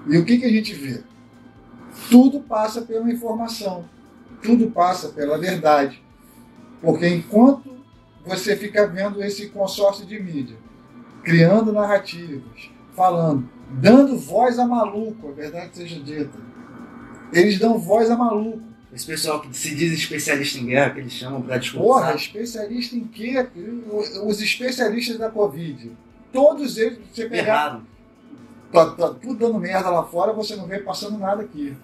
e o que a gente vê? Tudo passa pela informação. Tudo passa pela verdade. Porque enquanto você fica vendo esse consórcio de mídia, criando narrativas, falando, dando voz a maluco, a verdade seja dita. Eles dão voz a maluco. Esse pessoal que se diz especialista em guerra, que eles chamam para discutir. Porra, especialista em quê? Os especialistas da Covid. Todos eles, você pegar. Tá tudo dando merda lá fora, você não vê passando nada aqui.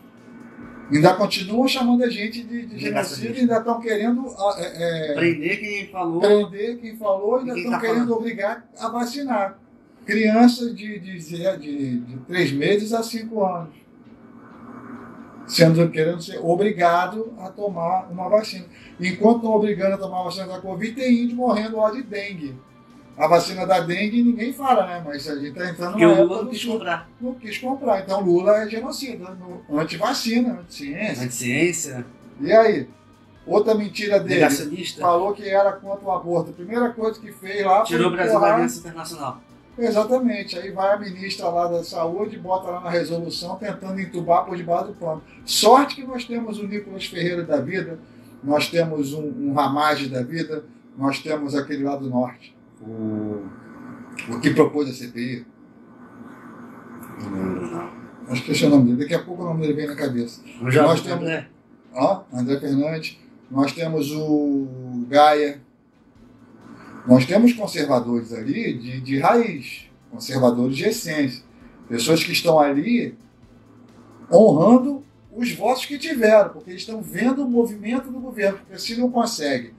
Ainda continuam chamando a gente de genocídio, ainda estão querendo prender quem falou. Prender quem falou, ainda estão querendo obrigar a vacinar. Crianças de 3 meses a 5 anos. Querendo ser obrigado a tomar uma vacina. Enquanto estão obrigando a tomar a vacina da Covid, tem índio morrendo lá de dengue. A vacina da dengue ninguém fala, né? Mas a gente está entrando na época. Lula não quis comprar. Não quis comprar. Então Lula é genocida. Antivacina, anticiência. Anticiência. E aí? Outra mentira dele. Negacionista. Falou que era contra o aborto. A primeira coisa que fez lá tirou o Brasil da Aliança Internacional. Exatamente. Aí vai a ministra lá da saúde, bota lá na resolução, tentando entubar por debaixo do pano. Sorte que nós temos o Nicolas Ferreira da vida, nós temos um Ramage da vida, nós temos aquele lá do norte, o que propôs a CPI. Não. Acho que esse é o nome dele. Daqui a pouco o nome dele vem na cabeça. Nós temos André Fernandes. Nós temos o Gaia. Nós temos conservadores ali de raiz, conservadores de essência. Pessoas que estão ali honrando os votos que tiveram, porque eles estão vendo o movimento do governo. Porque se não consegue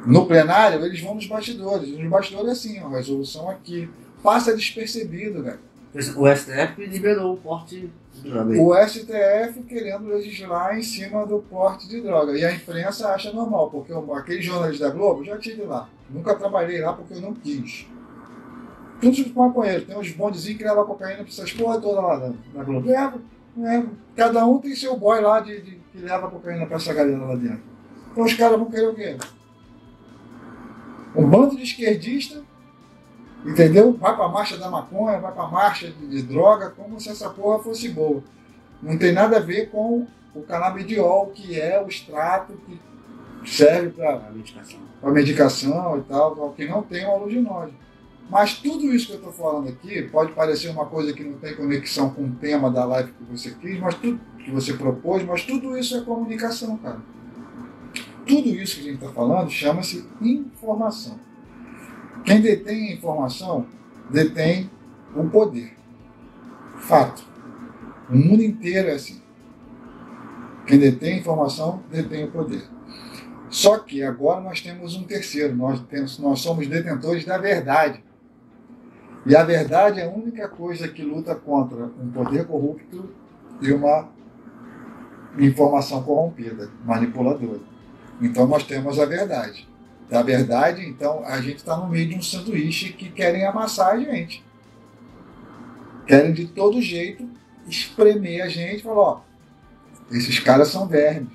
no plenário, eles vão nos bastidores. Nos bastidores é assim, a resolução aqui. Passa despercebido, velho. O STF liberou o porte de droga. O STF querendo legislar em cima do porte de droga. E a imprensa acha normal, porque aquele jornalista da Globo, já tive lá. Nunca trabalhei lá porque eu não quis. Tudo de maconheiro. Tem uns bondezinhos que levam cocaína para essas porra toda lá da Globo. Leva. Cada um tem seu boy lá que leva cocaína para essa galera lá dentro. Então os caras vão querer o quê? Um bando de esquerdista, entendeu? Vai para a marcha da maconha, vai para a marcha de droga, como se essa porra fosse boa. Não tem nada a ver com o canabidiol, que é o extrato que serve para medicação e tal, que não tem o aluginógeno. Mas tudo isso que eu estou falando aqui pode parecer uma coisa que não tem conexão com o tema da live que você quis, mas tudo que você propôs, mas tudo isso é comunicação, cara. Tudo isso que a gente está falando chama-se informação. Quem detém a informação detém o poder. Fato. O mundo inteiro é assim. Quem detém a informação detém o poder. Só que agora nós temos um terceiro. Nós somos detentores da verdade. E a verdade é a única coisa que luta contra um poder corrupto e uma informação corrompida, manipuladora. Então nós temos a verdade. Da verdade, então, a gente está no meio de um sanduíche que querem amassar a gente. Querem de todo jeito espremer a gente e falar, ó, esses caras são vermes.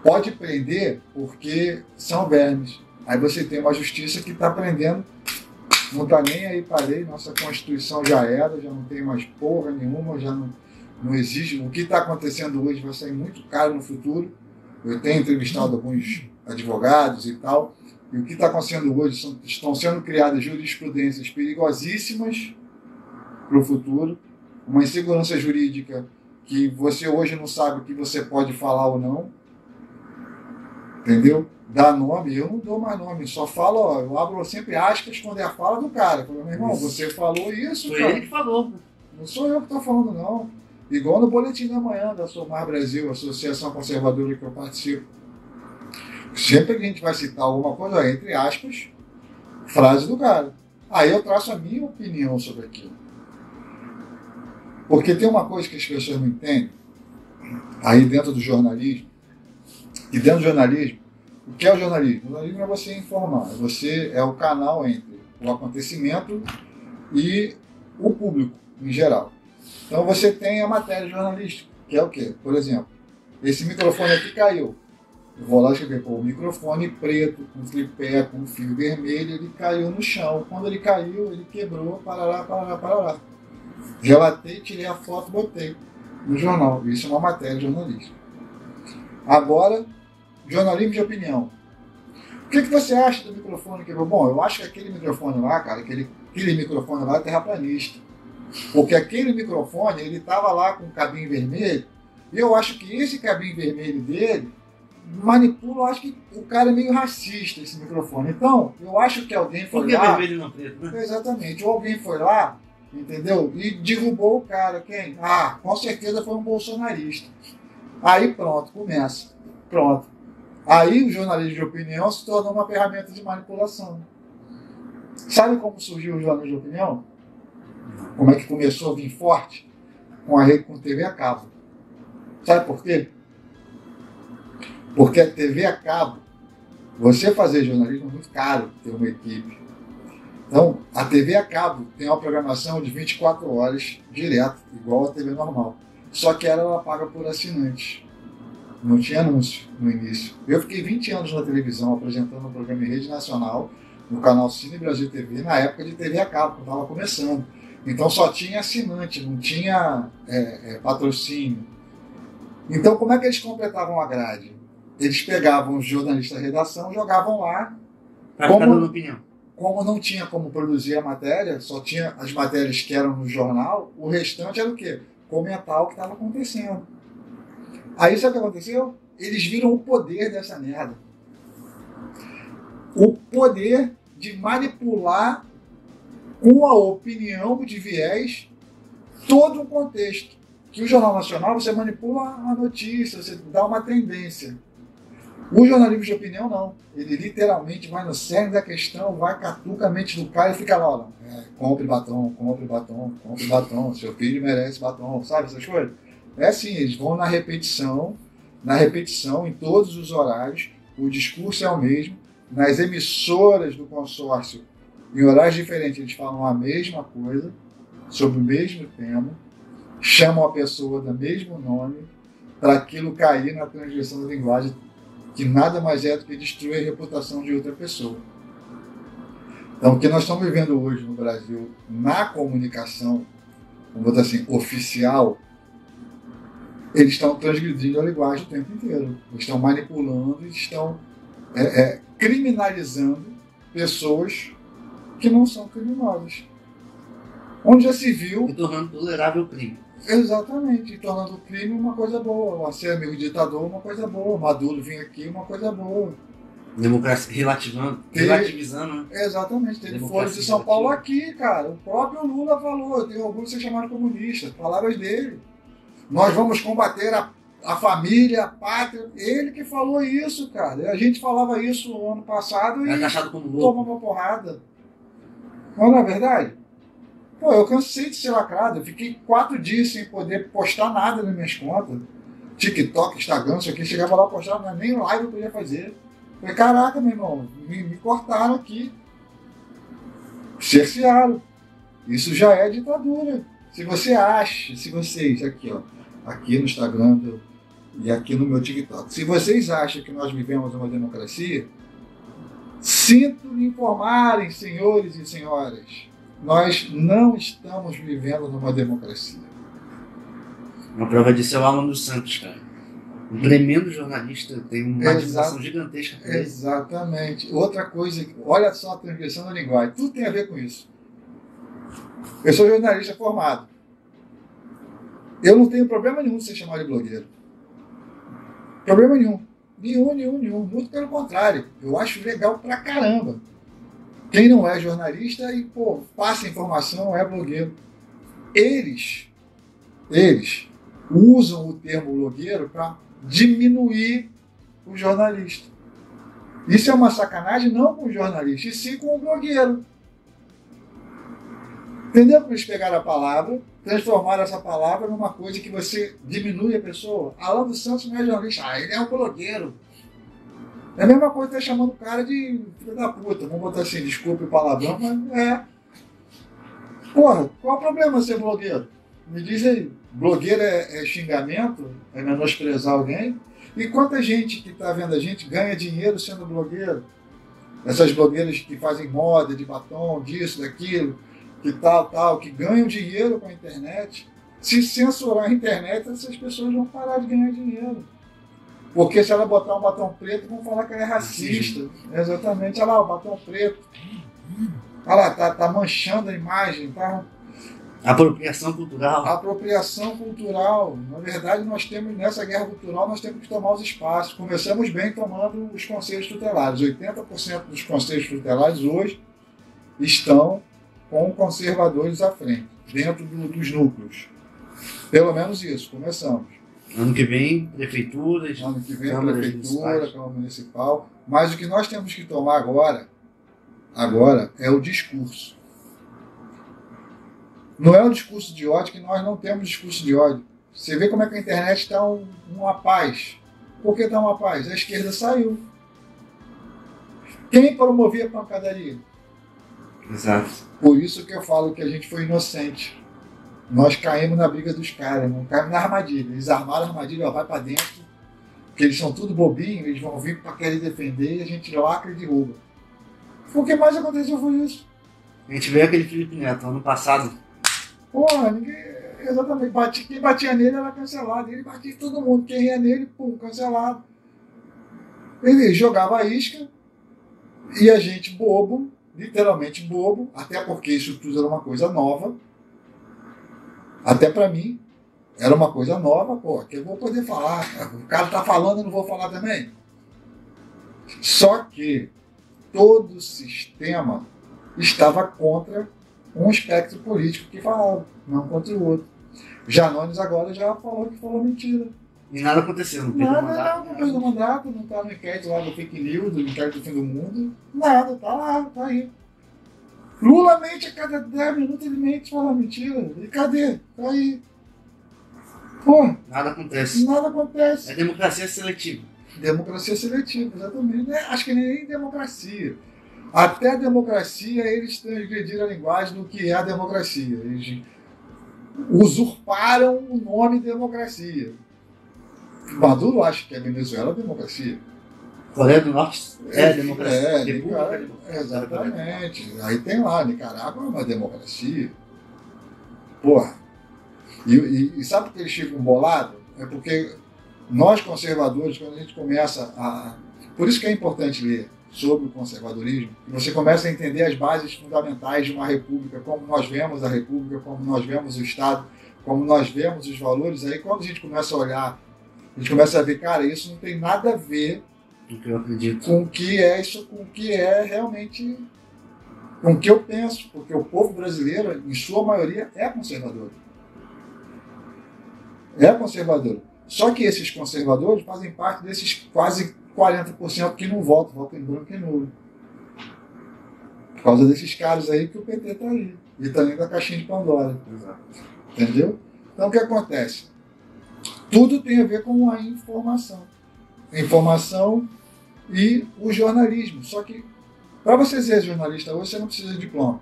Pode prender porque são vermes. Aí você tem uma justiça que está prendendo, não está nem aí para a lei, nossa Constituição já era, já não tem mais porra nenhuma, já não existe. O que está acontecendo hoje vai sair muito caro no futuro. Eu tenho entrevistado alguns advogados e tal, e o que está acontecendo hoje estão sendo criadas jurisprudências perigosíssimas para o futuro, uma insegurança jurídica que você hoje não sabe o que você pode falar ou não, entendeu? Dá nome, eu não dou mais nome, só falo, ó, eu abro sempre aspas quando é a fala do cara. Eu falo, meu irmão, você falou isso, foi cara. Ele que falou. Não sou eu que estou falando, não. Igual no Boletim da Manhã da Somar Brasil, Associação Conservadora que eu participo. Sempre que a gente vai citar alguma coisa, entre aspas, frase do cara. Aí eu traço a minha opinião sobre aquilo. Porque tem uma coisa que as pessoas não entendem, aí dentro do jornalismo, e dentro do jornalismo, o que é o jornalismo? O jornalismo é você informar, você é o canal entre o acontecimento e o público, em geral. Então você tem a matéria jornalística, que é o quê? Por exemplo, esse microfone aqui caiu. Eu vou lá escrever, o microfone preto, com tripé, com fio vermelho, ele caiu no chão. Quando ele caiu, ele quebrou, parará. Relatei, tirei a foto, botei no jornal. Isso é uma matéria jornalística. Agora, jornalismo de opinião. O que você acha do microfone que quebrou? Bom, eu acho que aquele microfone lá, cara, aquele microfone lá é terraplanista. Porque aquele microfone, ele estava lá com um cabinho vermelho, e eu acho que esse cabinho vermelho dele manipula, eu acho que o cara é meio racista, esse microfone. Então, eu acho que alguém foi lá... Por que vermelho não preto, né? Exatamente. Ou alguém foi lá, entendeu? E derrubou o cara. Quem? Ah, com certeza foi um bolsonarista. Aí pronto, começa. Pronto. Aí o jornalismo de opinião se tornou uma ferramenta de manipulação. Sabe como surgiu o jornalismo de opinião? Como é que começou a vir forte? Com TV a cabo. Sabe por quê? Porque a TV a cabo, você fazer jornalismo é muito caro, ter uma equipe. Então, a TV a cabo tem uma programação de 24 horas direto, igual a TV normal. Só que ela paga por assinantes. Não tinha anúncio no início. Eu fiquei 20 anos na televisão apresentando um programa em rede nacional, no canal Cine Brasil TV, na época de TV a cabo, quando estava começando. Então só tinha assinante, não tinha patrocínio. Então como é que eles completavam a grade? Eles pegavam os jornalistas da redação, jogavam lá. Para ficar dando opinião. como não tinha como produzir a matéria, só tinha as matérias que eram no jornal, o restante era o quê? Comentar o que estava acontecendo. Aí sabe o que aconteceu? Eles viram o poder dessa merda. O poder de manipular com a opinião de viés todo um contexto. Que o Jornal Nacional você manipula a notícia, você dá uma tendência. O jornalismo de opinião não. Ele literalmente vai no cerne da questão, vai catuca a mente do cara e fica lá, ó, compre batom, compre batom, compre batom, seu filho merece batom, sabe essas coisas? É assim, eles vão na repetição, em todos os horários, o discurso é o mesmo, nas emissoras do consórcio, em horários diferentes, eles falam a mesma coisa, sobre o mesmo tema, chamam a pessoa do mesmo nome, para aquilo cair na transgressão da linguagem, que nada mais é do que destruir a reputação de outra pessoa. Então, o que nós estamos vivendo hoje no Brasil, na comunicação, vamos botar assim, oficial, eles estão transgredindo a linguagem o tempo inteiro. Eles estão manipulando, eles estão criminalizando pessoas que não são criminosas. Onde já se viu... E tornando tolerável o crime. Exatamente, e tornando o crime uma coisa boa. O ACM, o ditador, uma coisa boa. O Maduro vir aqui, uma coisa boa. Democracia relativizando, né? Exatamente, teve Folha de São Paulo aqui, cara. O próprio Lula falou, eu tenho orgulho de ser chamado comunista. Palavras dele. Nós vamos combater a família, a pátria. Ele que falou isso, cara. A gente falava isso no ano passado e toma uma porrada. Não é verdade? Pô, eu cansei de ser lacrado. Eu fiquei 4 dias sem poder postar nada nas minhas contas. TikTok, Instagram, isso aqui. Chegava lá e postava, nem live eu podia fazer. Falei, caraca, meu irmão, me cortaram aqui. Cercearam. Isso já é ditadura. Se você acha, se vocês, aqui ó, aqui no Instagram e aqui no meu TikTok, se vocês acham que nós vivemos uma democracia, sinto lhe informarem, senhores e senhoras, nós não estamos vivendo numa democracia. Uma prova disso é o Alan dos Santos, cara. Um tremendo jornalista, tem uma admiração gigantesca por ele. Exatamente. Outra coisa, olha só a transgressão da linguagem, tudo tem a ver com isso. Eu sou jornalista formado. Eu não tenho problema nenhum de ser chamado de blogueiro. Problema nenhum. Nenhum. Muito pelo contrário. Eu acho legal pra caramba. Quem não é jornalista e, passa informação, é blogueiro. Eles usam o termo blogueiro para diminuir o jornalista. Isso é uma sacanagem não com o jornalista, e sim com o blogueiro. Entendeu que eles pegaram a palavra, transformaram essa palavra numa coisa que você diminui a pessoa? Alan dos Santos não é jornalista, ele é um blogueiro. É a mesma coisa que tá chamando o cara de filho da puta. Vamos botar assim, desculpe o palavrão, mas é. Porra, qual é o problema de ser blogueiro? Me diz aí, blogueiro é xingamento? É menosprezar alguém? E quanta gente que está vendo a gente ganha dinheiro sendo blogueiro? Essas blogueiras que fazem moda, de batom, disso, daquilo, que tal, que ganham dinheiro com a internet. Se censurar a internet, essas pessoas vão parar de ganhar dinheiro. Porque se ela botar um batom preto, vão falar que ela é racista. Exatamente, olha lá, o batom preto. Olha lá, tá manchando a imagem, tá? Apropriação cultural. Apropriação cultural. Na verdade, nós temos, nessa guerra cultural, nós temos que tomar os espaços. Começamos bem tomando os conselhos tutelares. 80% dos conselhos tutelares hoje estão com conservadores à frente, dentro dos núcleos. Pelo menos isso, começamos. Ano que vem, prefeituras, Câmara Municipal. Mas o que nós temos que tomar agora é o discurso. Não é o discurso de ódio, que nós não temos discurso de ódio. Você vê como é que a internet está uma paz. Por que está uma paz? A esquerda saiu. Quem promovia a pancadaria? Exato. Por isso que eu falo que a gente foi inocente. Nós caímos na briga dos caras, não caímos na armadilha. Eles armaram a armadilha, vai para dentro, porque eles são tudo bobinhos, eles vão vir para querer defender e a gente lacra e derruba. O que mais aconteceu foi isso. A gente veio aquele Felipe Neto ano passado. Porra, ninguém. Exatamente. Quem batia nele era cancelado. Ele batia em todo mundo. Quem ia nele, cancelado. Ele jogava a isca e a gente, bobo, literalmente bobo, até porque isso tudo era uma coisa nova. Até para mim, era uma coisa nova, pô, que eu vou poder falar. O cara está falando, eu não vou falar também. Só que todo o sistema estava contra um espectro político que falava, não contra o outro. Janones agora já falou que falou mentira. E nada aconteceu, não perdeu o mandato. Não perdeu o mandato, não está no inquérito lá do fake news, do inquérito do fim do mundo. Nada, tá lá, tá aí. Lula mente a cada 10 minutos, ele mente, fala mentira. E cadê? Tá aí. Pô, Nada acontece. nada acontece. É democracia seletiva. Democracia seletiva, exatamente. Acho que nem democracia. Até a democracia, eles transgrediram a linguagem do que é a democracia. Eles usurparam o nome democracia. Maduro acha que a Venezuela é democracia. Coreia do Norte é democracia. É, República é democracia. exatamente. Aí tem lá, Nicarágua é uma democracia. Porra. E sabe por que eles ficam bolados? É porque nós conservadores, quando a gente começa a... Por isso que é importante ler sobre o conservadorismo, que você começa a entender as bases fundamentais de uma república, como nós vemos a república, como nós vemos o Estado, como nós vemos os valores. Aí quando a gente começa a olhar, a gente começa a ver, cara, isso não tem nada a ver O que eu acredito. com o que é isso, com o que é realmente, com o que eu penso, porque o povo brasileiro, em sua maioria, é conservador. É conservador. Só que esses conservadores fazem parte desses quase 40% que não votam em branco e nulo. Por causa desses caras aí que o PT está aí. E está dentro da caixinha de Pandora. Exato. Entendeu? Então o que acontece? Tudo tem a ver com a informação. A informação e o jornalismo. Só que para você ser jornalista hoje, você não precisa de diploma.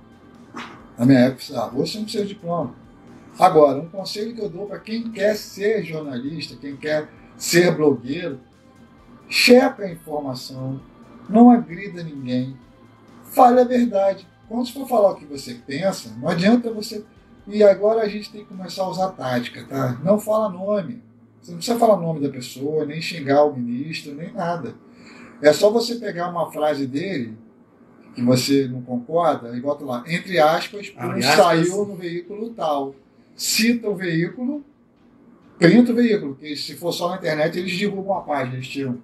Na minha época, hoje você não precisa de diploma. Agora, um conselho que eu dou para quem quer ser jornalista, quem quer ser blogueiro, checa a informação, não agrida ninguém, fale a verdade. Quando você for falar o que você pensa, não adianta você... E agora a gente tem que começar a usar tática, tá? Não fala nome. Você não precisa falar o nome da pessoa, nem xingar o ministro, nem nada. É só você pegar uma frase dele, que você não concorda, e bota lá, entre aspas, saiu no veículo tal. Cita o veículo, printa o veículo, porque se for só na internet, eles derrubam a página, eles tiram.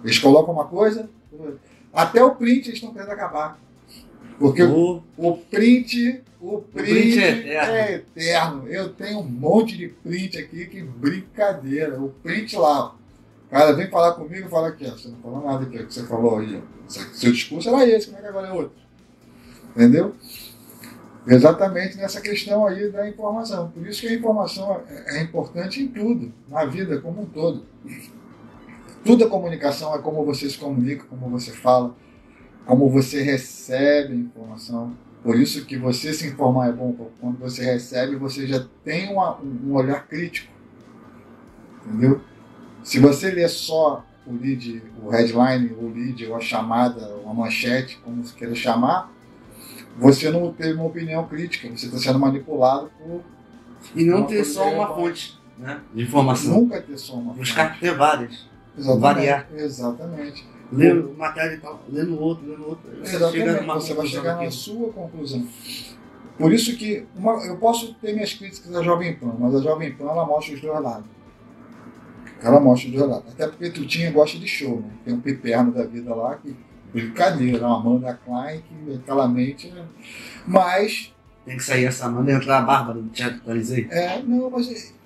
Eles colocam uma coisa, até o print eles estão querendo acabar. Porque o print é eterno. Eu tenho um monte de print aqui, que brincadeira. O print lá, o cara vem falar comigo e fala aqui, ó, você não falou nada aqui, o que você falou aí. Ó. Seu discurso era esse, como é que agora é outro? Entendeu? Exatamente nessa questão aí da informação. Por isso que a informação é importante em tudo, na vida como um todo. Tudo é comunicação, é como você se comunica, como você fala, como você recebe a informação. Por isso que você se informar é bom, porque quando você recebe, você já tem um olhar crítico. Entendeu? Se você ler só o lead, o headline, o lead, ou a chamada, uma manchete, como você queira chamar, você não teve uma opinião crítica, você está sendo manipulado por... E não ter só uma fonte, né, de informação. Nunca ter só uma fonte. Buscar ter várias. Exatamente. Variar. Exatamente. Lendo matéria e tal, lendo outro. Exatamente. Você vai chegar na sua conclusão. Por isso que eu posso ter minhas críticas à Jovem Pan, mas a Jovem Pan ela mostra os dois lados. Ela mostra os dois lados. Até porque Tutinha gosta de show, né? Tem um piperno da vida lá que... Brincadeira, uma Amanda Klein que aquela mente... Mas... Tem que sair essa Amanda e entrar a Bárbara do Teatro Coliseu. Não,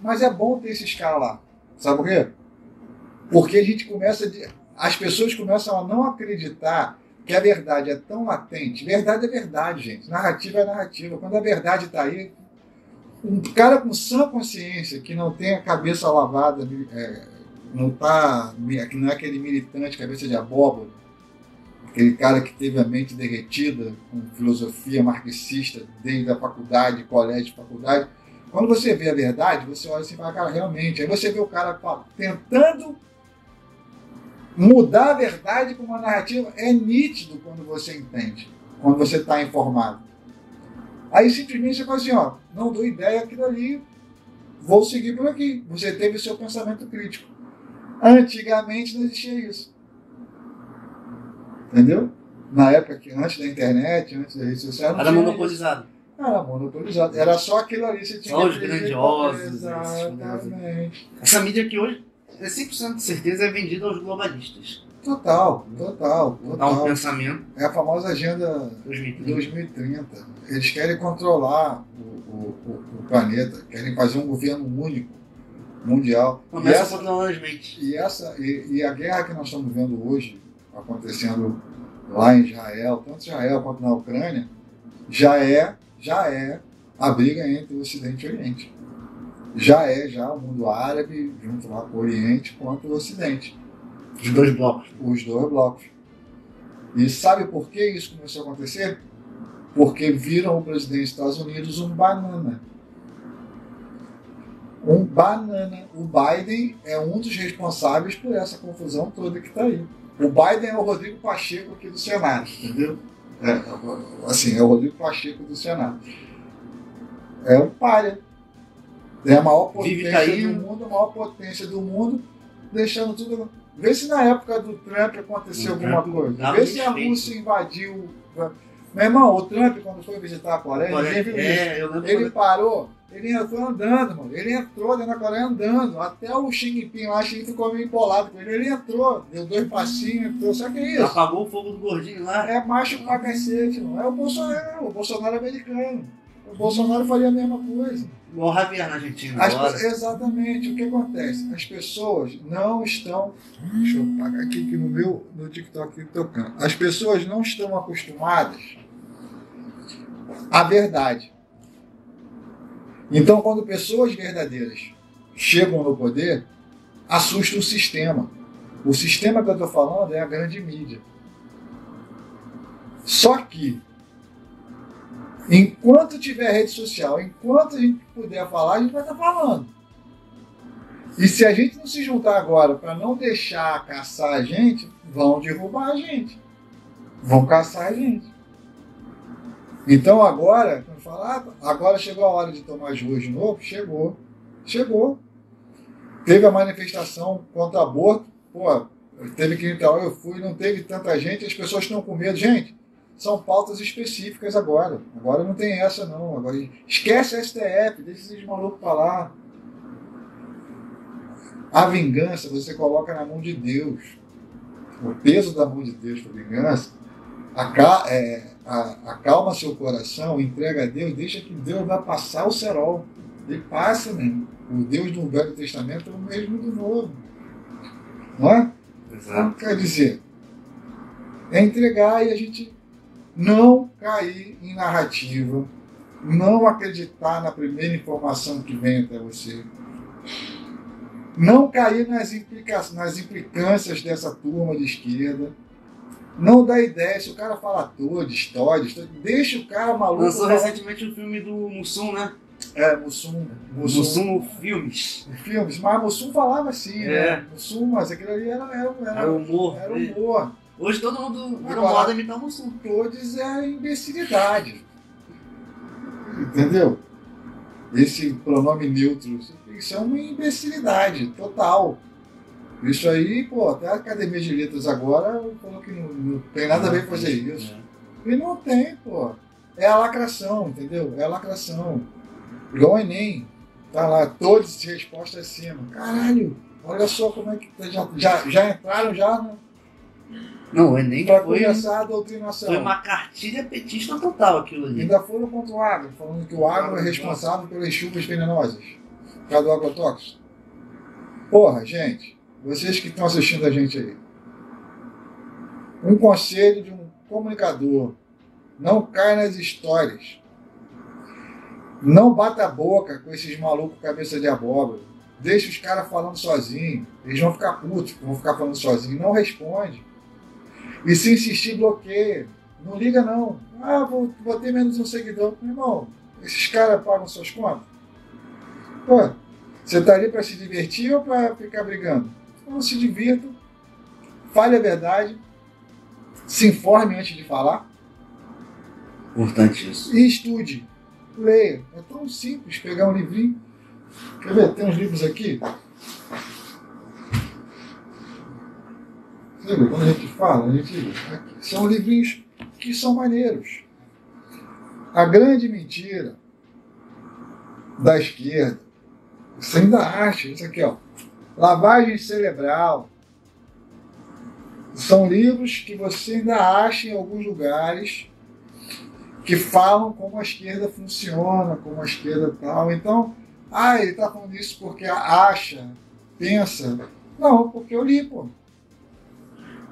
mas é bom ter esses caras lá. Sabe por quê? Porque a gente começa... As pessoas começam a não acreditar que a verdade é tão latente. Verdade é verdade, gente. Narrativa é narrativa. Quando a verdade está aí, um cara com sã consciência, que não tem a cabeça lavada, que não é aquele militante cabeça de abóbora, aquele cara que teve a mente derretida com filosofia marxista desde a faculdade, colégio, faculdade. Quando você vê a verdade, você olha assim e fala, cara, realmente. Aí você vê o cara tentando mudar a verdade com uma narrativa. É nítido quando você entende, quando você está informado. Aí simplesmente você fala assim, ó, não dou ideia aquilo ali, vou seguir por aqui. Você teve o seu pensamento crítico. Antigamente não existia isso. Entendeu? Na época que antes da internet, antes da rede social, Era monopolizado. Era monopolizado. Era só aquilo ali, você tinha só os grandiosos. Exatamente. Essa mídia que hoje, é 100% de certeza, é vendida aos globalistas. Total. Dá um pensamento. É a famosa Agenda 2030. Eles querem controlar o planeta, querem fazer um governo único, mundial. Começa controlando as mentes. E a guerra que nós estamos vendo hoje, acontecendo lá em Israel, tanto em Israel quanto na Ucrânia, já é a briga entre o Ocidente e o Oriente. Já o mundo árabe, junto lá com o Oriente, quanto o Ocidente. Os dois blocos. Os dois blocos. E sabe por que isso começou a acontecer? Porque viram o presidente dos Estados Unidos um banana. Um banana. O Biden é um dos responsáveis por essa confusão toda que está aí. O Biden é o Rodrigo Pacheco aqui do Senado, entendeu? É o Rodrigo Pacheco do Senado. É um pária. É a maior potência do mundo, a maior potência do mundo, deixando tudo. Vê se na época do Trump aconteceu alguma coisa. Vê se a Rússia invadiu. Meu irmão, o Trump, quando foi visitar a Coreia, ele parou, ele entrou andando, mano. Ele entrou dentro da Coreia andando. Até o Xi Jinping lá, ficou meio empolado com ele. Ele entrou, deu 2 passinhos, entrou. Só que é isso. Apagou o fogo do gordinho lá. É macho pra cacete, mano. É o Bolsonaro americano. O Bolsonaro faria a mesma coisa. Igual o Javier na Argentina. Exatamente. O que acontece? As pessoas não estão. Deixa eu apagar aqui que no TikTok tocando. As pessoas não estão acostumadas à verdade. Então, quando pessoas verdadeiras chegam no poder, assusta o sistema. O sistema que eu estou falando é a grande mídia. Só que enquanto tiver rede social, enquanto a gente puder falar, a gente vai estar falando. E se a gente não se juntar agora para não deixar caçar a gente, vão derrubar a gente. Vão caçar a gente. Então agora, quando falar, agora chegou a hora de tomar as ruas de novo, chegou. Teve a manifestação contra o aborto, teve que entrar, eu fui, não teve tanta gente, as pessoas estão com medo. Gente, são pautas específicas agora. Agora não tem essa, não. Agora, esquece a STF, deixa esses malucos para lá. A vingança você coloca na mão de Deus. O peso da mão de Deus para a vingança, acalma seu coração, entrega a Deus, deixa que Deus vai passar o cerol. Ele passa, mesmo. O Deus do Velho Testamento é o mesmo do Novo. Não é? Exato. Quer dizer, é entregar e a gente não cair em narrativa, não acreditar na primeira informação que vem até você, não cair nas implicâncias dessa turma de esquerda, não dá ideia, se o cara fala à toa, de história, deixa o cara maluco. Lançou recentemente o filme do Mussum, né? Mussum Filmes. Mas Mussum falava assim, né? Mussum, mas aquilo ali era humor. Era humor. Hoje todo mundo virou moda imitar o Mussum. Todos é imbecilidade. Entendeu? Esse pronome neutro, isso é uma imbecilidade total. Isso aí, até a Academia de Letras agora falou que não tem nada a ver com fazer isso. E não tem, É a lacração, entendeu? É a lacração. Igual o Enem. Tá lá, todas as respostas acima. Caralho, olha só como é que já entraram já, né? Não, o Enem para começar a doutrinação. Foi uma cartilha petista total aquilo ali. Ainda foram contra o agro, falando que o agro é responsável pelas chuvas venenosas, por causa do agrotóxico. Porra, gente, vocês que estão assistindo a gente aí, um conselho de um comunicador: não caia nas histórias. Não bata a boca com esses malucos cabeça de abóbora. Deixa os caras falando sozinhos. Eles vão ficar putos, vão ficar falando sozinhos. Não responde. E se insistir, bloqueia. Não liga, não. Vou ter menos um seguidor. Meu irmão, esses caras pagam suas contas? Você está ali para se divertir ou para ficar brigando? Então se divirta, fale a verdade, se informe antes de falar. Importante isso. E estude. Leia. É tão simples pegar um livrinho. Quer ver? Tem uns livros aqui. Sabe, quando a gente fala, são livrinhos que são maneiros. A grande mentira da esquerda, você ainda acha, isso aqui, ó, Lavagem Cerebral, são livros que você ainda acha em alguns lugares que falam como a esquerda funciona, como a esquerda tal. Então, ele está falando isso porque acha, pensa. Não, porque eu li, pô.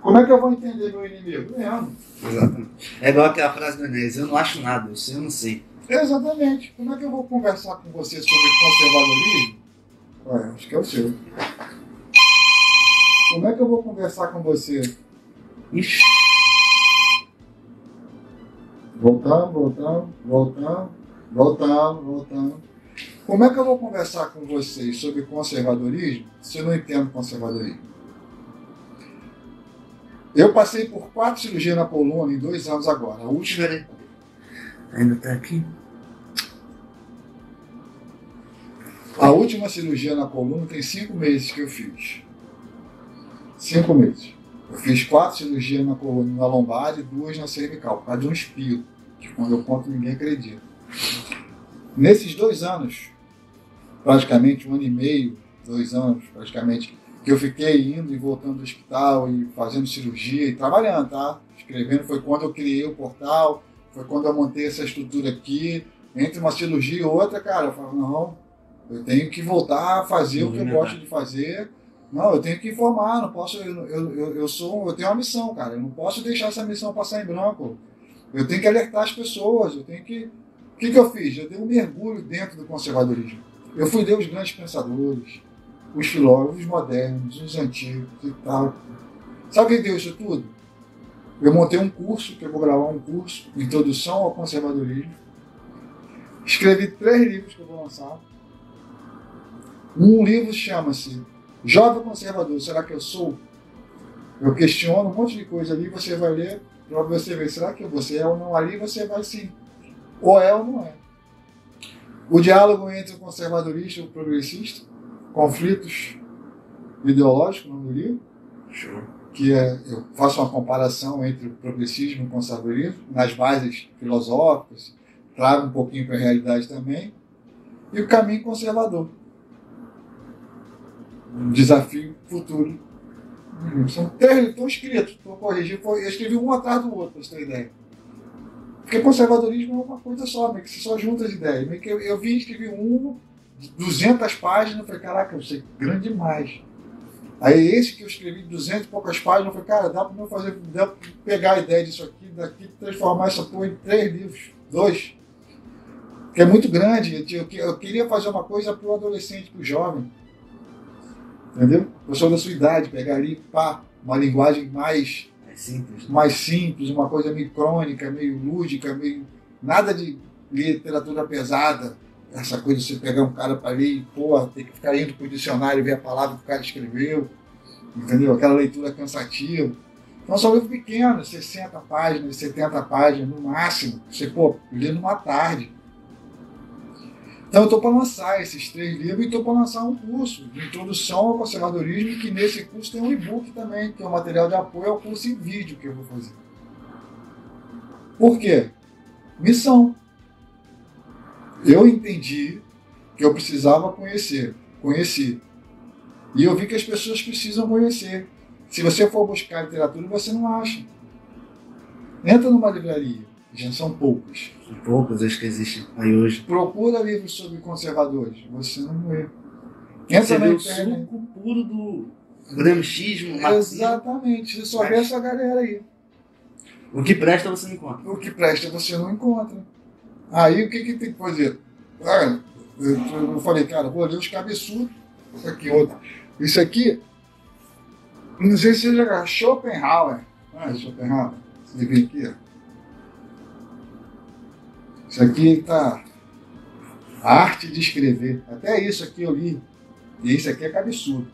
Como é que eu vou entender meu inimigo? Lendo. Exatamente. É igual aquela frase do Enéas, eu não acho nada, eu sei, eu não sei. Exatamente. Como é que eu vou conversar com você sobre conservadorismo? Acho que é o seu. Como é que eu vou conversar com você? Ixi. Voltando. Como é que eu vou conversar com vocês sobre conservadorismo se eu não entendo conservadorismo? Eu passei por 4 cirurgias na coluna em 2 anos agora. A última... Ainda está aqui? A última cirurgia na coluna tem 5 meses que eu fiz. 5 meses. Eu fiz 4 cirurgias na coluna, na lombar e 2 na cervical, por causa de um espirro, que quando eu conto ninguém acredita. Nesses 2 anos, praticamente 1 ano e meio, 2 anos praticamente, que eu fiquei indo e voltando do hospital e fazendo cirurgia e trabalhando, tá? Escrevendo, foi quando eu criei o portal, foi quando eu montei essa estrutura aqui. Entre uma cirurgia e outra, cara, eu falo, não, eu tenho que voltar a fazer o que eu gosto de fazer. Não, eu tenho que informar, não posso, eu tenho uma missão, cara, eu não posso deixar essa missão passar em branco. Eu tenho que alertar as pessoas, eu tenho que... O que eu fiz? Eu dei um mergulho dentro do conservadorismo. Eu fui ler os grandes pensadores, os filósofos, os modernos, os antigos e tal. Sabe quem deu isso tudo? Eu montei um curso, que eu vou gravar um curso, Introdução ao Conservadorismo. Escrevi 3 livros que eu vou lançar. Um livro chama-se Jovem Conservador, será que eu sou? Eu questiono um monte de coisa ali, você vai ler, para você ver, será que você é ou não? Ali você vai sim, ou é ou não é. O diálogo entre o conservadorista e o progressista, conflitos ideológicos no livro, que eu faço uma comparação entre o progressismo e o conservadorismo, nas bases filosóficas, trago um pouquinho para a realidade também, e o caminho conservador. Um desafio futuro. São 3 livros, estão escritos, estou corrigindo, eu escrevi um atrás do outro, para você ter ideia. Porque conservadorismo é uma coisa só, meio que você só junta as ideias. Meio que eu vi, escrevi um, 200 páginas, falei, caraca, eu sei, grande demais. Aí esse que eu escrevi 200 e poucas páginas, eu falei, cara, dá para pegar a ideia disso aqui, daqui, transformar essa porra em 3 livros, 2. Que é muito grande, eu queria fazer uma coisa para o adolescente, para o jovem. Entendeu? Pessoa da sua idade, pegar ali, uma linguagem mais simples, uma coisa meio crônica, meio lúdica, meio nada de literatura pesada. Essa coisa de você pegar um cara para ler e, ter que ficar indo para o dicionário e ver a palavra que o cara escreveu, entendeu? Aquela leitura cansativa. Então são livros pequenos, 60 páginas, 70 páginas no máximo. Você, lê numa tarde. Então eu estou para lançar esses 3 livros e estou para lançar um curso de introdução ao conservadorismo, que nesse curso tem um e-book também, que é um material de apoio ao curso em vídeo que eu vou fazer. Por quê? Missão. Eu entendi que eu precisava conhecer, conheci. E eu vi que as pessoas precisam conhecer. Se você for buscar literatura, você não acha. Entra numa livraria, já são poucas. Poucas, acho que existem aí hoje. Procura livros sobre conservadores, você não vê. Você vê o suco puro do gramscismo, marxismo. Exatamente, você só vê essa galera aí. O que presta você não encontra. O que presta você não encontra. Aí o que tem que fazer? Eu falei, cara, vou ler os cabeçudos. Isso aqui, não sei se você já viu, Schopenhauer. Schopenhauer. Você vê aqui, ó. Isso aqui tá a arte de escrever. Até isso aqui eu li. E isso aqui é cabeçudo.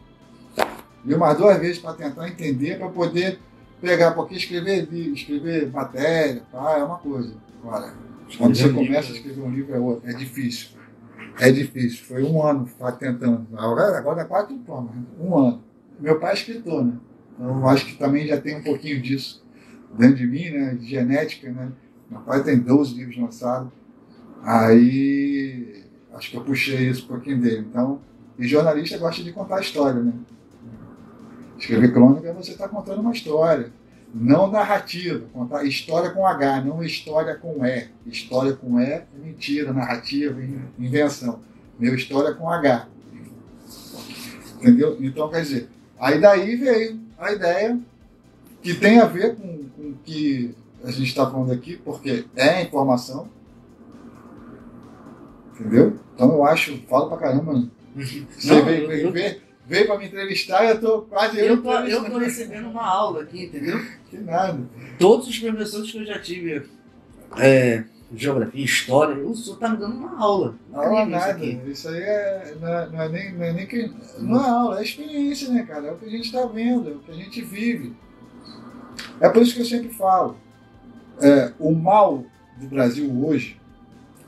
Li umas 2 vezes para tentar entender, para poder pegar, porque escrever matéria, é uma coisa. Agora, quando você começa a escrever um livro é outra. É difícil. É difícil. Foi 1 ano tentando. Agora é quase diploma. 1 ano. Meu pai é escritor, né? Então, eu acho que também já tem um pouquinho disso dentro de mim, né? De genética, né? Meu pai tem 12 livros lançados. Aí, acho que eu puxei isso um pouquinho dele. Então, e jornalista gosta de contar história, né? Escrever crônica é você estar contando uma história. Não narrativa, contar história com H, não história com E. História com E é mentira, narrativa, invenção. Meu história com H. Entendeu? Então, quer dizer, aí daí veio a ideia que tem a ver com o que a gente está falando aqui, porque é informação. Entendeu? Então eu acho, falo pra caramba. Você Não, veio pra me entrevistar e eu tô quase... Eu tô recebendo uma aula aqui, entendeu? Que nada. Todos os professores que eu já tive, geografia, história, o senhor tá me dando uma aula. Não é nada. Isso aí não é nem que... Não é aula, é experiência, né, cara? É o que a gente está vendo, é o que a gente vive. É por isso que eu sempre falo. O mal do Brasil hoje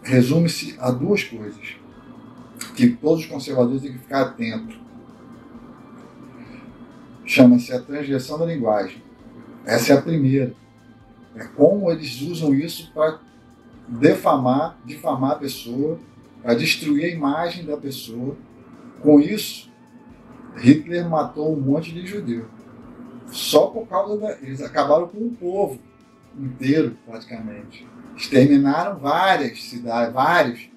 resume-se a duas coisas que todos os conservadores têm que ficar atentos. Chama-se a transgressão da linguagem. Essa é a primeira. É como eles usam isso para difamar a pessoa, para destruir a imagem da pessoa. Com isso, Hitler matou um monte de judeu. Só por causa eles acabaram com o povo inteiro, praticamente. Exterminaram várias cidades, vários,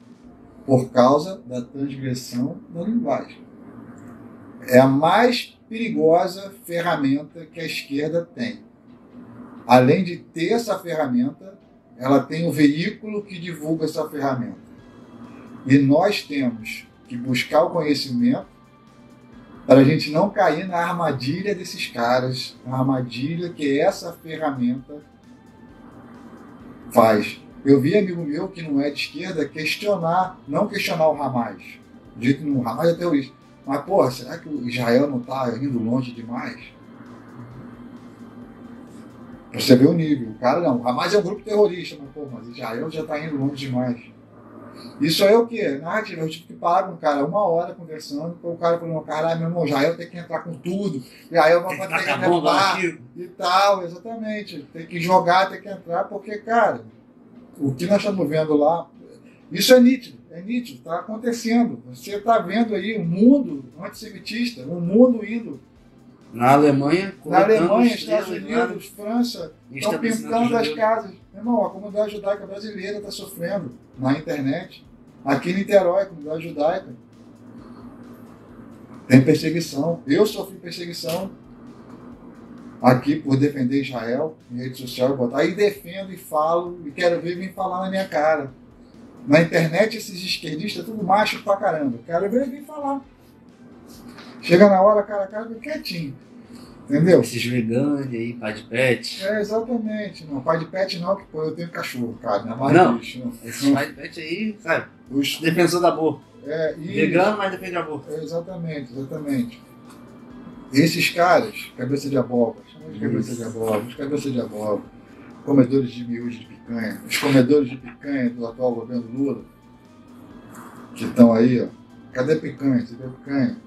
por causa da transgressão da linguagem. É a mais perigosa ferramenta que a esquerda tem. Além de ter essa ferramenta, ela tem o veículo que divulga essa ferramenta. E nós temos que buscar o conhecimento para a gente não cair na armadilha desses caras, na armadilha que essa ferramenta faz. Eu vi amigo meu que não é de esquerda não questionar o Hamas. Dito que o Hamas é terrorista. Mas, pô, será que o Israel não está indo longe demais? Você vê o nível. O cara não. O Hamas é um grupo terrorista, mas Israel já está indo longe demais. Isso é o quê? Narrativa. Eu tive que parar com o cara 1 hora conversando, o cara falou, caralho, meu irmão, Israel tem que entrar com tudo. Israel vai ter que entrar e tal, exatamente. Tem que jogar, tem que entrar, porque, cara, o que nós estamos vendo lá, isso é nítido, está acontecendo. Você está vendo aí um mundo antissemitista, um mundo indo. Na Alemanha, Estados Unidos, França, estão pintando as casas. Meu irmão, a comunidade judaica brasileira está sofrendo na internet. Aqui em Niterói, a comunidade judaica tem perseguição. Eu sofri perseguição aqui por defender Israel em rede social. Aí defendo e falo e quero ver vir falar na minha cara. Na internet, esses esquerdistas, tudo macho pra caramba. Quero ver vir falar. Chega na hora, cara a cara, quietinho. Entendeu? Esses veganos aí, pai de pet. Exatamente. Não, pai de pet não, que pô, eu tenho cachorro, cara. Não é mais bicho. Não. Esses pai de pet aí, sabe? Defensor da boa. Vegano, mas defende a boa. Exatamente. Esses caras, cabeça de abóbora, cabeça de abóbora, comedores de miojo de picanha, os comedores de picanha do atual governo Lula, que estão aí, ó. Cadê picanha? Você vê picanha?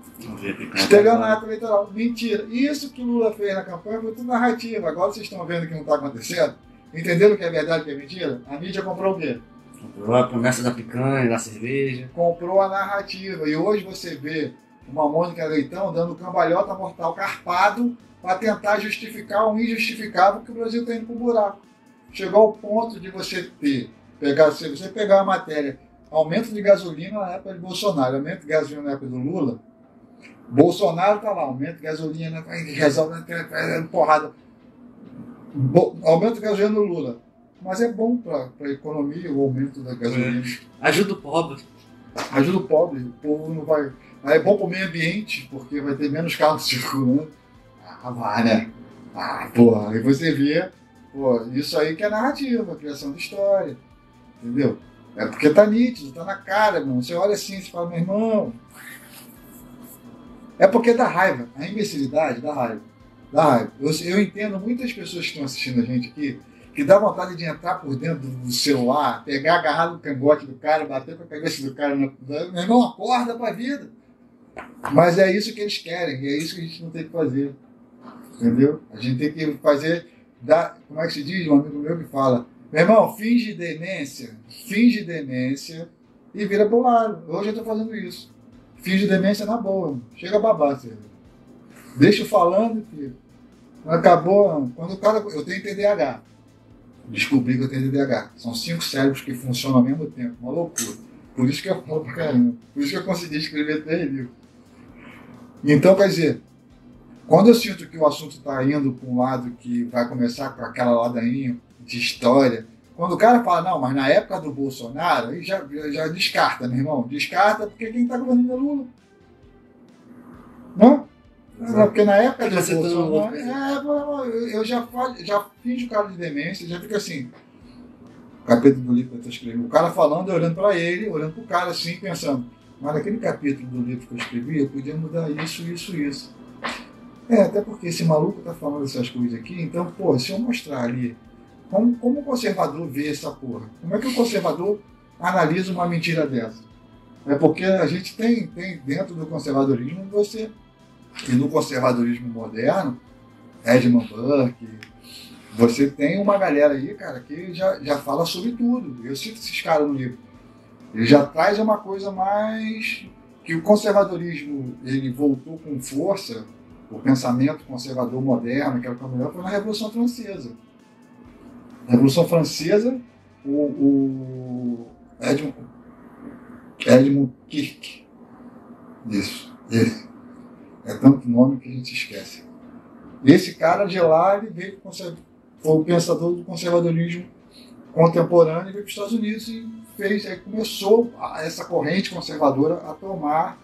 Estelionato eleitoral. Mentira. Isso que o Lula fez na campanha foi tudo narrativa. Agora vocês estão vendo que não está acontecendo? Entenderam o que é verdade e o que é mentira? A mídia comprou o quê? Comprou a promessa da picanha, da cerveja. Comprou a narrativa. E hoje você vê uma Mônica Leitão dando cambalhota mortal carpado para tentar justificar o injustificável que o Brasil está indo para o buraco. Chegou ao ponto de você você pegar a matéria, aumento de gasolina na época de Bolsonaro, aumento de gasolina na época do Lula. Bolsonaro está lá, aumento de gasolina, resolve porrada. Aumento de gasolina no Lula. Mas é bom para a economia o aumento da gasolina. Ajuda o pobre. Ajuda o pobre, o povo não vai. É bom para o meio ambiente, porque vai ter menos carros circulando. Vai, né? Porra, aí você vê, isso aí que é narrativa, a criação de história. Entendeu? É porque tá nítido, tá na cara, irmão. Você olha assim e fala, meu irmão. É porque dá raiva, a imbecilidade dá raiva. Eu entendo muitas pessoas que estão assistindo a gente aqui, que dá vontade de entrar por dentro do celular, pegar, agarrar no cangote do cara, bater com a cabeça do cara. Meu irmão, acorda pra vida. Mas é isso que eles querem, e é isso que a gente não tem que fazer. Entendeu? A gente tem que fazer, como é que se diz? Um amigo meu que fala, meu irmão, finge demência e vira pro lado. Hoje eu estou fazendo isso. Finge demência na boa. Chega a babar, você. Deixa eu falando, filho. Acabou. Quando o cara. Eu tenho TDAH. Descobri que eu tenho TDAH. São 5 cérebros que funcionam ao mesmo tempo. Uma loucura. Por isso que eu falo pra caramba. Por isso que eu consegui escrever 3 livros. Então, quer dizer, quando eu sinto que o assunto está indo para um lado que vai começar com aquela ladainha de história, quando o cara fala, não, mas na época do Bolsonaro, aí já descarta, meu irmão. Descarta porque quem está governando é Lula. Não? Porque na época do Bolsonaro, eu já fiz o cara de demência, já fica assim, o capítulo do livro que eu estou escrevendo, o cara falando, eu olhando para ele, olhando para o cara assim, pensando, mas naquele capítulo do livro que eu escrevi, eu podia mudar isso. Até porque esse maluco está falando essas coisas aqui, então, pô, se eu mostrar ali, como o conservador vê essa porra? Como é que o conservador analisa uma mentira dessa? É porque a gente tem dentro do conservadorismo, e no conservadorismo moderno, Edmund Burke, você tem uma galera aí, cara, que já fala sobre tudo. Eu cito esses caras no livro. Ele já traz uma coisa mais que o conservadorismo ele voltou com força, o pensamento conservador moderno, que era o melhor, foi na Revolução Francesa. Na Revolução Francesa, o Edmund Kirk, isso. É tanto nome que a gente esquece. Esse cara de lá, ele veio, foi o pensador do conservadorismo contemporâneo e veio para os Estados Unidos e aí começou essa corrente conservadora a tomar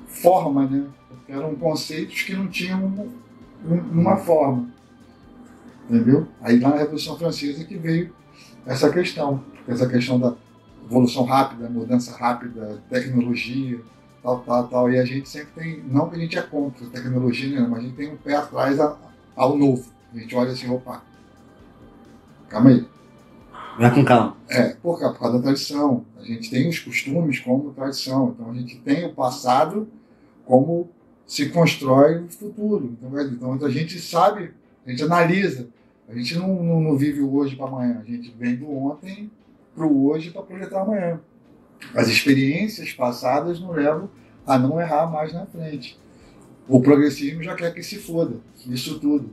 forma, né? Porque eram conceitos que não tinham uma forma. Entendeu? Aí lá na Revolução Francesa que veio essa questão da evolução rápida, mudança rápida, tecnologia, tal. E a gente sempre tem, não que a gente é contra a tecnologia, né, mas a gente tem um pé atrás ao novo. A gente olha assim, opa, calma aí. Vai com calma. Por causa da tradição. A gente tem os costumes como tradição. Então a gente tem o passado como se constrói o futuro. Então a gente sabe, a gente analisa. A gente não vive o hoje para amanhã. A gente vem do ontem para o hoje para projetar amanhã. As experiências passadas nos levam a não errar mais na frente. O progressismo já quer que se foda, isso tudo.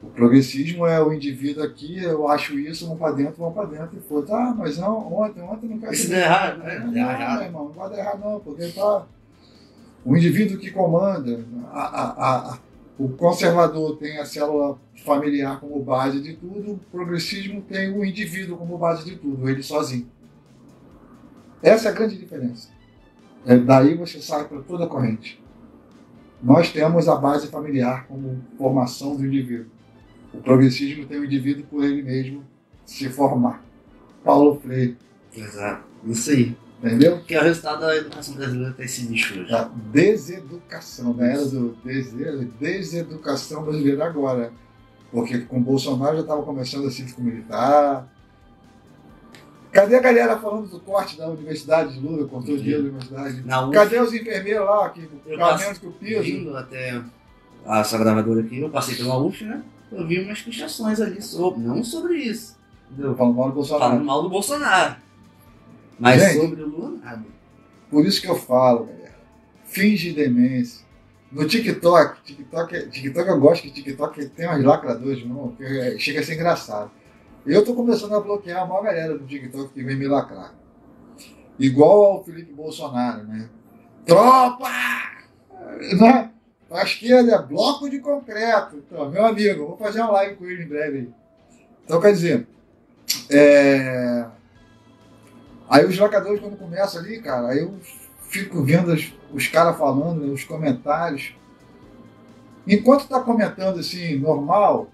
O progressismo é o indivíduo aqui, eu acho isso, vamos para dentro e foda. Ah, mas não, ontem não quero. Isso não é errado, né? Não, meu irmão, não vai dar errado não, porque tá. O indivíduo que comanda, o conservador tem a célula familiar como base de tudo, o progressismo tem o indivíduo como base de tudo, ele sozinho. Essa é a grande diferença. Daí você sai para toda a corrente. Nós temos a base familiar como formação do indivíduo. O progressismo tem o indivíduo por ele mesmo se formar. Paulo Freire. Exato. Isso aí. Entendeu? Que é o resultado da educação brasileira ter esse nicho hoje. A deseducação, da era do deseducação brasileira agora. Porque com o Bolsonaro já estava começando a cívico-militar. Cadê a galera falando do corte da Universidade de Lula, cortou o dinheiro da universidade? Cadê os enfermeiros lá, que ficaram menos que o piso? Vindo até essa gravadora aqui, eu passei pela UF, né? Eu vi umas pichações ali, não sobre isso. Entendeu? Falando mal do Bolsonaro. Falando mal do Bolsonaro. Mas gente, sobre o Lula, nada. Por isso que eu falo, galera. Finge demência. No TikTok eu gosto que TikTok tem umas lacradoras, irmão, que chega a ser engraçado. Eu tô começando a bloquear a maior galera do TikTok que vem me lacrar. Igual ao Felipe Bolsonaro, né? Tropa! Né? A esquerda é bloco de concreto. Então, meu amigo, eu vou fazer uma live com ele em breve aí. Então, quer dizer, aí os lacradores, quando começam ali, cara, aí eu fico vendo os caras falando, né, os comentários. Enquanto tá comentando assim, normal,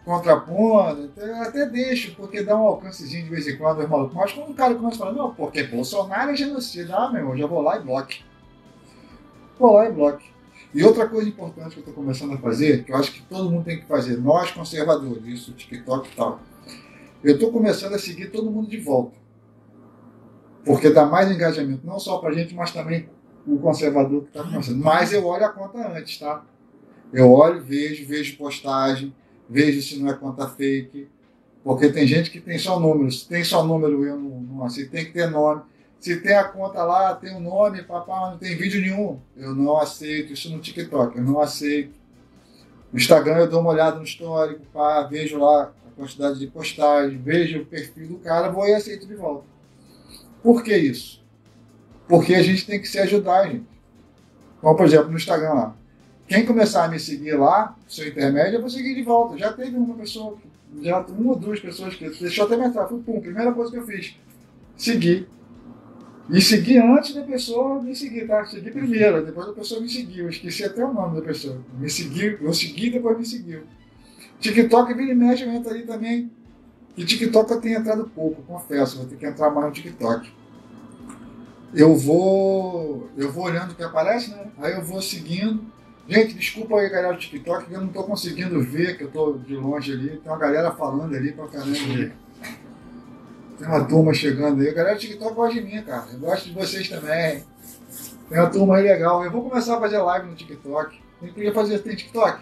contrapondo, até deixo, porque dá um alcancezinho de vez em quando, irmão. Mas quando o cara começa a falar, não, porque Bolsonaro é genocida, meu irmão, já vou lá e bloque. E outra coisa importante que eu estou começando a fazer, que eu acho que todo mundo tem que fazer, nós conservadores, isso, TikTok e tal, eu estou começando a seguir todo mundo de volta. Porque dá mais engajamento, não só para a gente, mas também o conservador que está começando. Mas eu olho a conta antes, tá? Eu olho, vejo postagem, vejo se não é conta fake, porque tem gente que tem só números. Se tem só número, eu não aceito. Tem que ter nome. Se tem a conta lá, tem um nome, papai, não tem vídeo nenhum. Eu não aceito. Isso no TikTok, eu não aceito. No Instagram eu dou uma olhada no histórico, pá, vejo lá a quantidade de postagem, vejo o perfil do cara, vou e aceito de volta. Por que isso? Porque a gente tem que se ajudar, gente. Como, por exemplo, no Instagram lá. Quem começar a me seguir lá, seu intermédio, eu vou seguir de volta. Já teve uma pessoa, já uma ou duas pessoas que deixou até mensagem. Foi, pum, primeira coisa que eu fiz. Segui. E segui antes da pessoa me seguir, tá? Segui primeiro, depois a pessoa me seguiu. Eu esqueci até o nome da pessoa. Me seguiu, eu segui, depois me seguiu. TikTok, vira e mexe, eu entro ali também. E TikTok eu tenho entrado pouco, confesso. Vou ter que entrar mais no TikTok. Eu vou olhando o que aparece, né? Aí eu vou seguindo. Gente, desculpa aí, galera do TikTok, que eu não tô conseguindo ver, que eu tô de longe ali. Tem uma galera falando ali pra caramba ali. Tem uma turma chegando aí. A galera do TikTok gosta de mim, cara. Eu gosto de vocês também. Tem uma turma aí legal. Eu vou começar a fazer live no TikTok. Tem TikTok?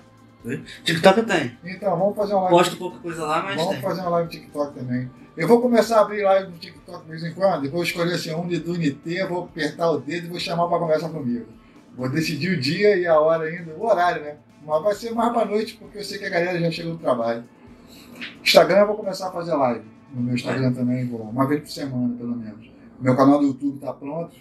TikTok eu tenho. Então, vamos fazer uma live. Posto pouca coisa lá, mas vamos tem. fazer uma live no TikTok também. Eu vou começar a abrir live no TikTok de vez em quando. Eu vou escolher assim, um do NT, vou apertar o dedo e vou chamar para conversar comigo. Vou decidir o dia e a hora ainda, o horário, né? Mas vai ser mais para noite, porque eu sei que a galera já chegou do trabalho. Instagram eu vou começar a fazer live. No meu Instagram também, vou uma vez por semana, pelo menos. Meu canal do YouTube está pronto.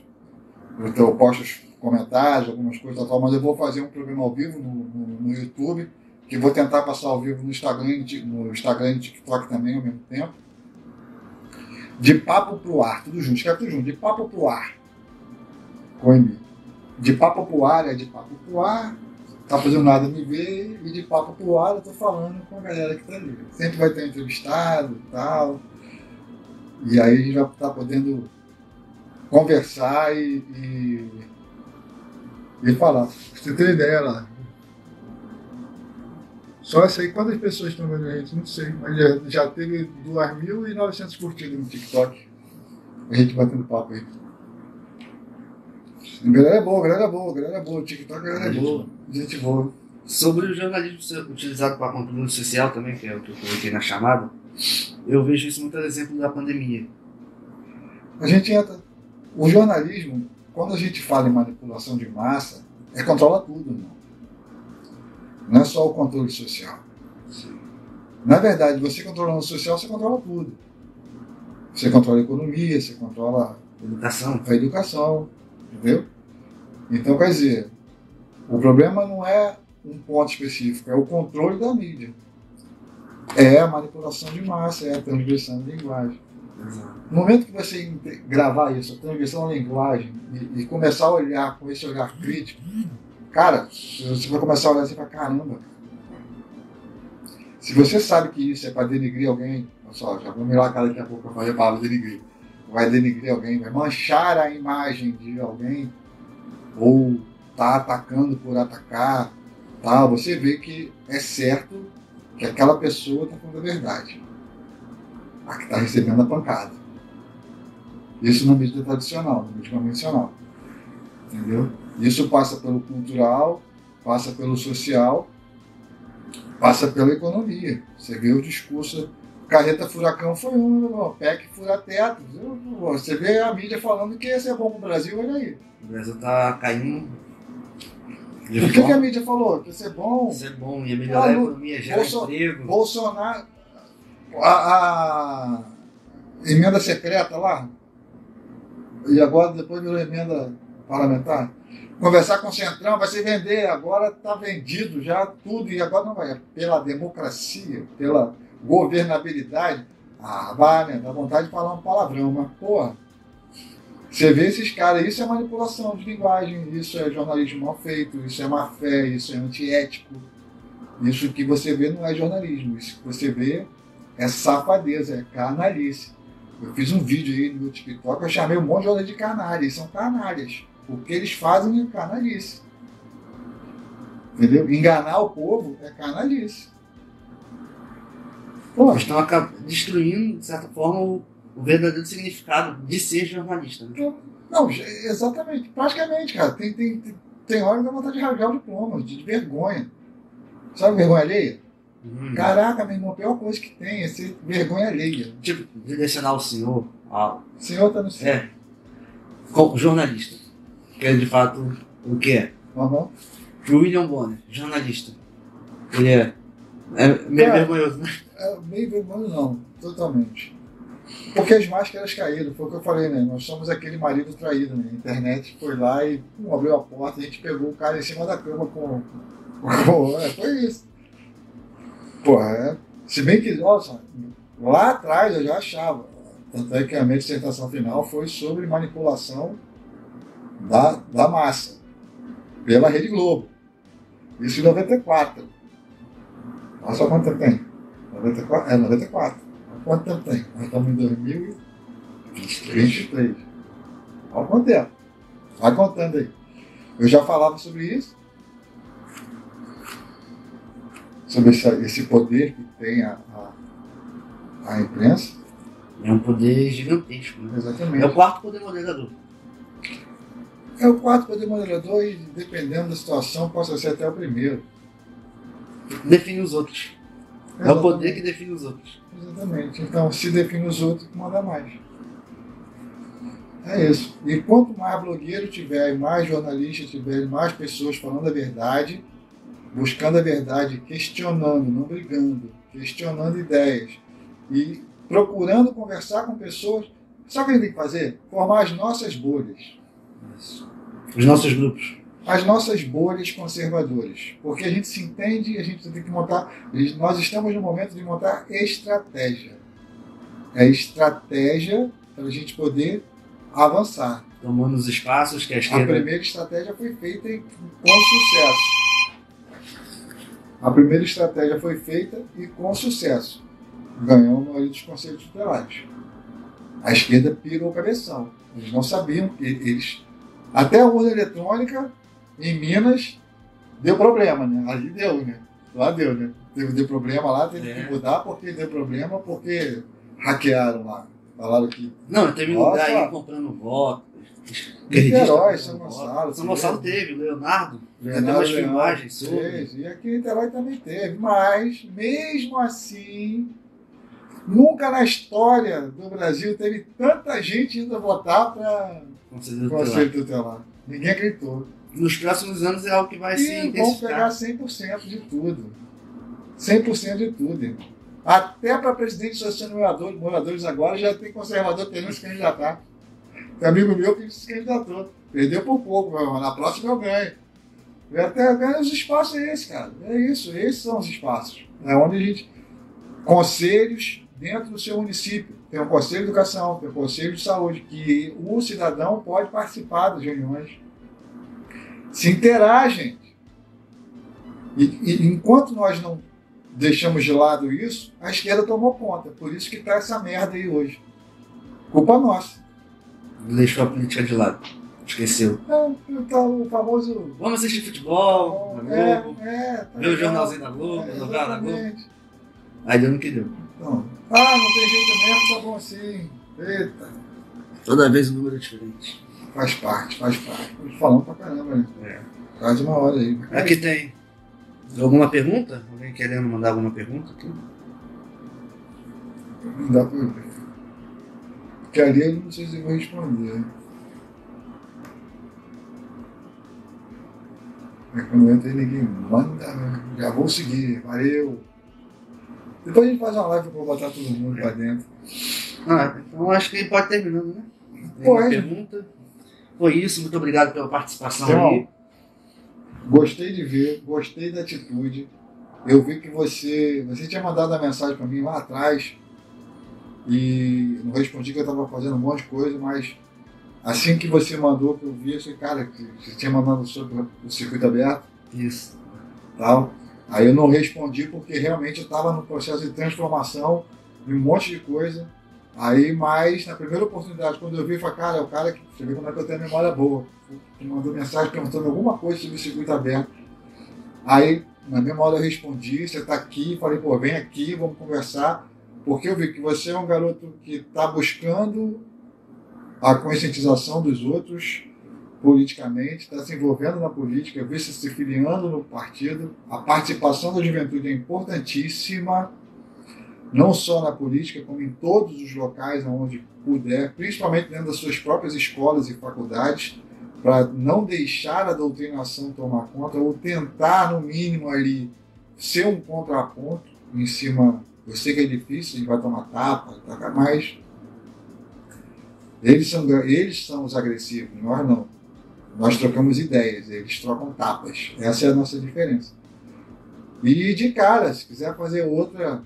Eu posto os comentários, algumas coisas, mas eu vou fazer um programa ao vivo no YouTube, que vou tentar passar ao vivo no Instagram e no TikTok também ao mesmo tempo. De papo pro ar, tudo junto, escreve tudo junto. De papo pro ar. Com M. De papo pro ar é de papo pro ar, tá fazendo nada me ver, e de papo pro ar eu tô falando com a galera que tá ali. Sempre vai ter um entrevistado e tal. E aí a gente vai estar podendo conversar e falar. Você tem ideia lá. Só sei quantas pessoas estão vendo a gente, não sei, mas já teve 2.900 curtidas no TikTok. A gente batendo papo aí. A galera é boa, o TikTok a galera é boa, gente boa. Sobre o jornalismo ser utilizado para conteúdo social também, que é o que eu coloquei na chamada, eu vejo isso muito exemplo da pandemia. A gente entra. O jornalismo, quando a gente fala em manipulação de massa, controla tudo, não. Não é só o controle social. Sim. Na verdade, você controlando o social, você controla tudo. Você controla a economia, você controla a educação, entendeu? Então, quer dizer, o problema não é um ponto específico, é o controle da mídia. É a manipulação de massa, é a transgressão de linguagem. Exato. No momento que você gravar isso, a transgressão da linguagem, e começar a olhar com esse olhar crítico, cara, você vai começar a olhar assim e falar, caramba, se você sabe que isso é para denigrir alguém, olha só, já vou mirar a cara daqui a pouco para fazer a palavra denigrir. Vai denigrir alguém, vai manchar a imagem de alguém, ou tá atacando por atacar, tá? Você vê que é certo que aquela pessoa está falando a verdade. A que está recebendo a pancada. Isso na mídia tradicional, na mídia convencional. Entendeu? Isso passa pelo cultural, passa pelo social, passa pela economia. Você vê o discurso, carreta furacão foi PEC fura-teto. Você vê a mídia falando que ia ser bom para o Brasil, olha aí. O Brasil está caindo. O que a mídia falou? Que ia ser bom. Ser bom, ia melhorar a economia, gerar emprego. Bolsonaro, a emenda secreta lá, e agora depois virou emenda parlamentar. Conversar com o Centrão, vai se vender, agora está vendido já tudo, e agora não vai. Pela democracia, pela governabilidade, vai, né? Dá vontade de falar um palavrão, mas porra, você vê esses caras, isso é manipulação de linguagem, isso é jornalismo mal feito, isso é má fé, isso é antiético. Isso que você vê não é jornalismo, isso que você vê é safadeza, é canalice. Eu fiz um vídeo aí no meu TikTok, eu chamei um monte de jornalistas de canalhas, são canalhas. O que eles fazem é canalice. Entendeu? Enganar o povo é canalice. Pô, estão destruindo, de certa forma, o verdadeiro significado de ser jornalista. Né? Não, exatamente. Praticamente, cara. Tem hora que dá vontade de rasgar o diploma, de vergonha. Sabe vergonha alheia? Caraca, meu irmão, a pior coisa que tem é ser vergonha alheia. Tipo, direcionar o senhor ao... O senhor está no céu. É. Como jornalista. Que é de fato o que é. Uhum. O William Bonner, jornalista. Ele é meio vergonhoso, né? É meio vergonhoso não, totalmente. Porque as máscaras caíram, foi o que eu falei, né? Nós somos aquele marido traído, né? A internet foi lá e abriu a porta, a gente pegou o cara em cima da cama com foi isso. Porra, se bem que, nossa, lá atrás eu já achava. Tanto é que a minha dissertação final foi sobre manipulação da massa pela Rede Globo. Isso em 94. Olha só quanto tempo tem. 94? É, 94. Quanto tempo tem? Nós estamos em 2023. Olha quanto tempo. Vai contando aí. Eu já falava sobre isso. Sobre esse poder que tem a imprensa. É um poder gigantesco. Né? Exatamente. É o quarto poder moderador. É o quarto poder moderador e, dependendo da situação, possa ser até o primeiro. Define os outros. Exatamente. É o poder que define os outros. Exatamente. Então, se define os outros, manda mais. É isso. E quanto mais blogueiro tiver, mais jornalista tiver, mais pessoas falando a verdade, buscando a verdade, questionando, não brigando, questionando ideias e procurando conversar com pessoas. Sabe o que a gente tem que fazer? Formar as nossas bolhas. Isso. Os nossos grupos. As nossas bolhas conservadoras. Porque a gente se entende e a gente tem que montar. Nós estamos no momento de montar estratégia. É estratégia para a gente poder avançar. Tomando os espaços que a A esquerda... primeira estratégia foi feita com sucesso. A primeira estratégia foi feita e com sucesso. Ganhou a maioria dos conselhos tutelares. A esquerda pirou o cabeção. Eles não sabiam que eles... Até a urna eletrônica, em Minas, deu problema, né? Ali deu, né? Lá deu, né? Deu problema lá, teve que mudar porque deu problema, porque hackearam lá. Falaram que... Não, teve lugar aí comprando voto. Niterói, São Gonçalo. São Gonçalo teve, o Leonardo tem Leonardo umas filmagens sobre. Fez, e aqui em Niterói também teve. Mas, mesmo assim, nunca na história do Brasil teve tanta gente indo votar para Conselho Tutelar. Ninguém acreditou. Nos próximos anos é algo que vai se E vão pegar intensificar. 100% de tudo. 100% de tudo, irmão. Até para presidente de associação de moradores agora já tem conservador querendo se candidatar. Tem amigo meu que se candidatou. Perdeu por pouco, mas na próxima eu ganho. Eu até ganho os espaços cara. É isso, esses são os espaços. É onde a gente... Conselhos dentro do seu município. Tem o Conselho de Educação, tem o Conselho de Saúde, que o cidadão pode participar das reuniões. Se interagem. E enquanto nós não deixamos de lado isso, a esquerda tomou conta. Por isso que está essa merda aí hoje. Culpa nossa. Deixou a política de lado. Esqueceu. Então, o famoso... Vamos assistir futebol, na Globo. Tá ver o jornalzinho da Globo, novela da Globo. Aí deu no que deu. Então, não tem jeito mesmo, tá bom assim. Eita. Toda vez um número diferente. Faz parte. Tô falando pra caramba, né? Quase uma hora aí. Aqui tem alguma pergunta? Alguém querendo mandar alguma pergunta aqui? Não dá pra ver. Porque ali eu não sei se eu vou responder. Mas quando entra aí ninguém manda, já vou seguir, valeu. Depois a gente faz uma live pra botar todo mundo pra dentro. Então acho que pode terminando, né? Pode. Pergunta. Foi isso, muito obrigado pela participação Então, aí. Gostei de ver, gostei da atitude. Eu vi que você tinha mandado a mensagem para mim lá atrás e não respondi que eu estava fazendo um monte de coisa, mas assim que você mandou, que eu vi, eu falei, cara, que você tinha mandado sobre o circuito aberto. Isso. Tal. Aí eu não respondi porque realmente eu estava no processo de transformação de um monte de coisa. Aí, mas na primeira oportunidade, quando eu vi, eu falei, cara, é o cara que você vê como é que eu tenho a memória boa. Me mandou mensagem perguntando alguma coisa sobre o circuito aberto. Aí, na mesma hora eu respondi, você está aqui, falei, pô, vem aqui, vamos conversar, porque eu vi que você é um garoto que está buscando a conscientização dos outros, politicamente, está se envolvendo na política, vê se filiando no partido. A participação da juventude é importantíssima, não só na política, como em todos os locais onde puder, principalmente dentro das suas próprias escolas e faculdades, para não deixar a doutrinação tomar conta, ou tentar, no mínimo, ali, ser um contraponto em cima. Eu sei que é difícil, a gente vai tomar tapa, mas eles são os agressivos, nós não. Nós trocamos ideias, eles trocam tapas. Essa é a nossa diferença. E de cara, se quiser fazer outra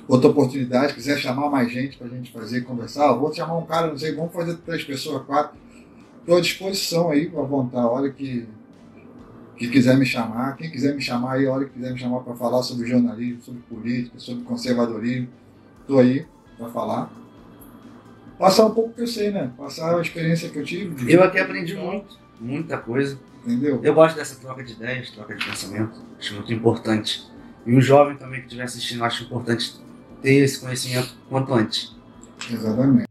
oportunidade, quiser chamar mais gente para a gente fazer, conversar, vou chamar um cara, não sei, vamos fazer 3 pessoas, 4. Estou à disposição aí para voltar a hora que quiser me chamar. Quem quiser me chamar aí, a hora que quiser me chamar para falar sobre jornalismo, sobre política, sobre conservadorismo, estou aí para falar. Passar um pouco do que eu sei, né? Passar a experiência que eu tive. Eu aqui aprendi muita coisa. Entendeu? Eu gosto dessa troca de ideias, troca de pensamento. Acho muito importante. E o jovem também que estiver assistindo, acho importante ter esse conhecimento quanto antes. Exatamente.